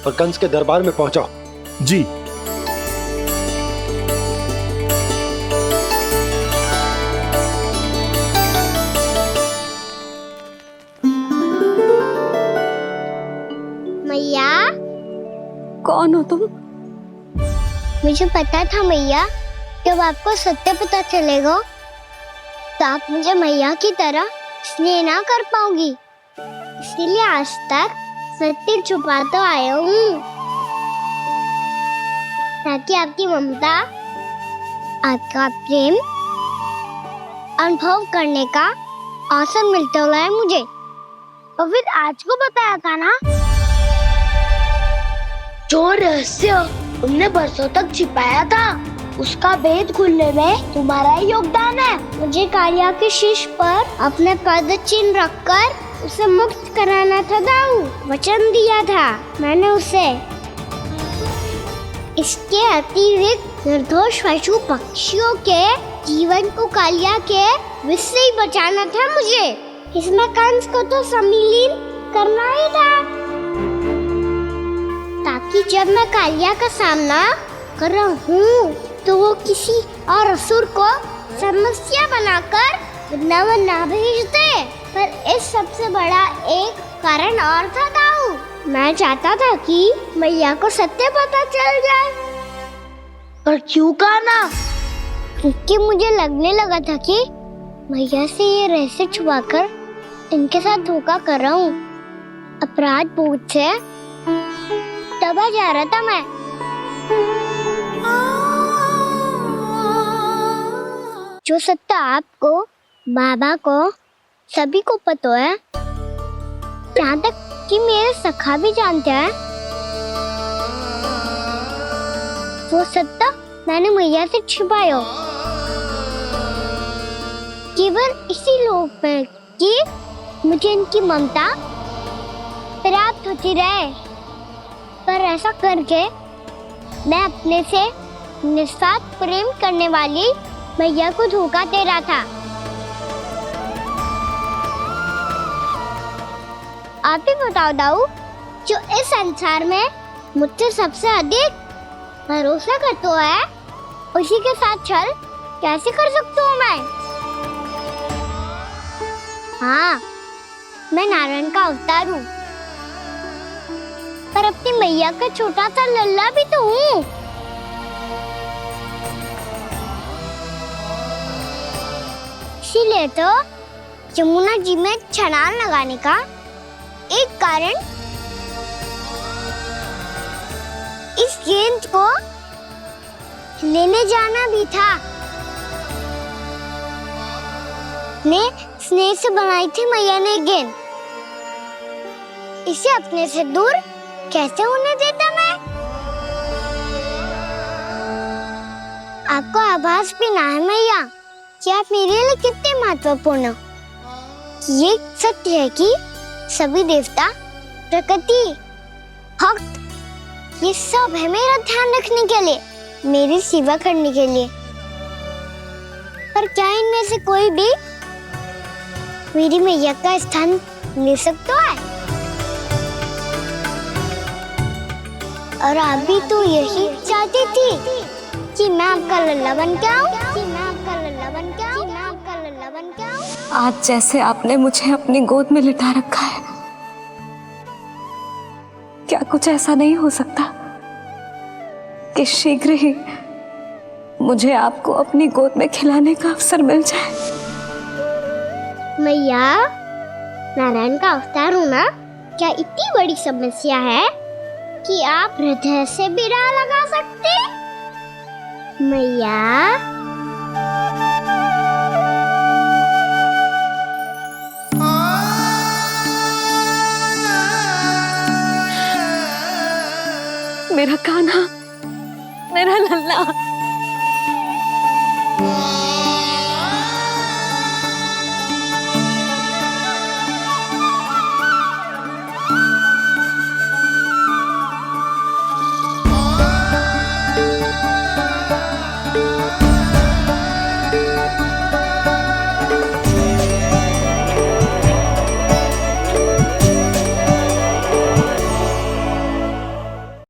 [SPEAKER 8] और कंस के दरबार में पहुंचाओ।
[SPEAKER 12] जी।
[SPEAKER 7] मैया,
[SPEAKER 5] कौन हो तुम?
[SPEAKER 7] मुझे पता था मैया, जब आपको सत्य पता चलेगा तो आप मुझे मैया की तरह स्नेह ना कर पाओगी, इसीलिए आज तक सत्य छुपाता आया हूँ ताकि आपकी ममता, आपका प्रेम अनुभव करने का अवसर मिलता हुआ है मुझे। और फिर आज को बताया था ना, जो रहस्य तुमने बरसों तक छिपाया था उसका भेद खुलने में तुम्हारा ही योगदान है। मुझे कालिया के शीश पर अपने पद चिन्ह रखकर उसे मुक्त कराना था दाऊ, वचन दिया था मैंने उसे। इसके अतिरिक्त निर्दोष पशु पक्षियों के जीवन को कालिया के विष से ही बचाना था मुझे। इसमें कंस को तो सम्मिलित करना ही था ताकि जब मैं कालिया का सामना कर रहा हूँ तो वो किसी और असुर को समस्या बनाकर वृंदावन ना भेज दे। पर इस सबसे बड़ा एक कारण और था दाऊ, मैं चाहता था कि मैया को सत्य पता चल जाए। पर क्यों कहा ना? क्योंकि मुझे लगने लगा था कि मैया से ये रहस्य छुपाकर इनके साथ धोखा कर रहा हूँ। अपराध बोझ से दबा जा रहा था मैं। जो सत्य आपको, बाबा को, सभी को पता है, यहाँ तक कि मेरे सखा भी जानते हैं, वो सत्य मैंने मैया से छिपाया केवल इसी लोक में कि मुझे इनकी ममता प्राप्त होती रहे। पर ऐसा करके मैं अपने से निस्वार्थ प्रेम करने वाली मैया को धोखा दे रहा था। आप ही बताओ दाऊ, जो इस संसार में मुझसे सबसे अधिक भरोसा करता है, उसी के साथ छल कैसे कर सकता हूँ मैं? हाँ, मैं नारायण का अवतार हूँ, पर अपनी मैया का छोटा सा लल्ला भी तो हूँ। इसीलिए तो यमुना जी में छलांग लगाने का एक कारण इस गेंद को लेने जाना भी था। ने स्नेह से बनाई थी मैया ने गेंद, इसे अपने से दूर कैसे होने देता मैं? आपको आभास भी ना है मैया कि आप मेरे लिए कितने महत्वपूर्ण हो। ये सत्य है कि सभी देवता, प्रकृति, भक्त, ये सब है मेरा ध्यान रखने के लिए, मेरी सेवा करने के लिए। पर क्या इनमें से कोई भी मेरी मैया का स्थान ले सकता है? और आप भी तो यही चाहती थी कि मैं आपका लल्ला बन के आऊं, कि मैं आपका लल्ला बन के आऊं, कि मैं आपका लल्ला बन के आऊं।
[SPEAKER 6] आज जैसे आपने मुझे अपनी गोद में लिटा रखा है, क्या कुछ ऐसा नहीं हो सकता कि शीघ्र ही मुझे आपको अपनी गोद में खिलाने का अवसर मिल जाए?
[SPEAKER 7] मैया, नारायण का अवतार होना क्या इतनी बड़ी समस्या है कि आप हृदय से भी राह लगा सकते? मैया,
[SPEAKER 6] मेरा कान्हा, मेरा लल्ला।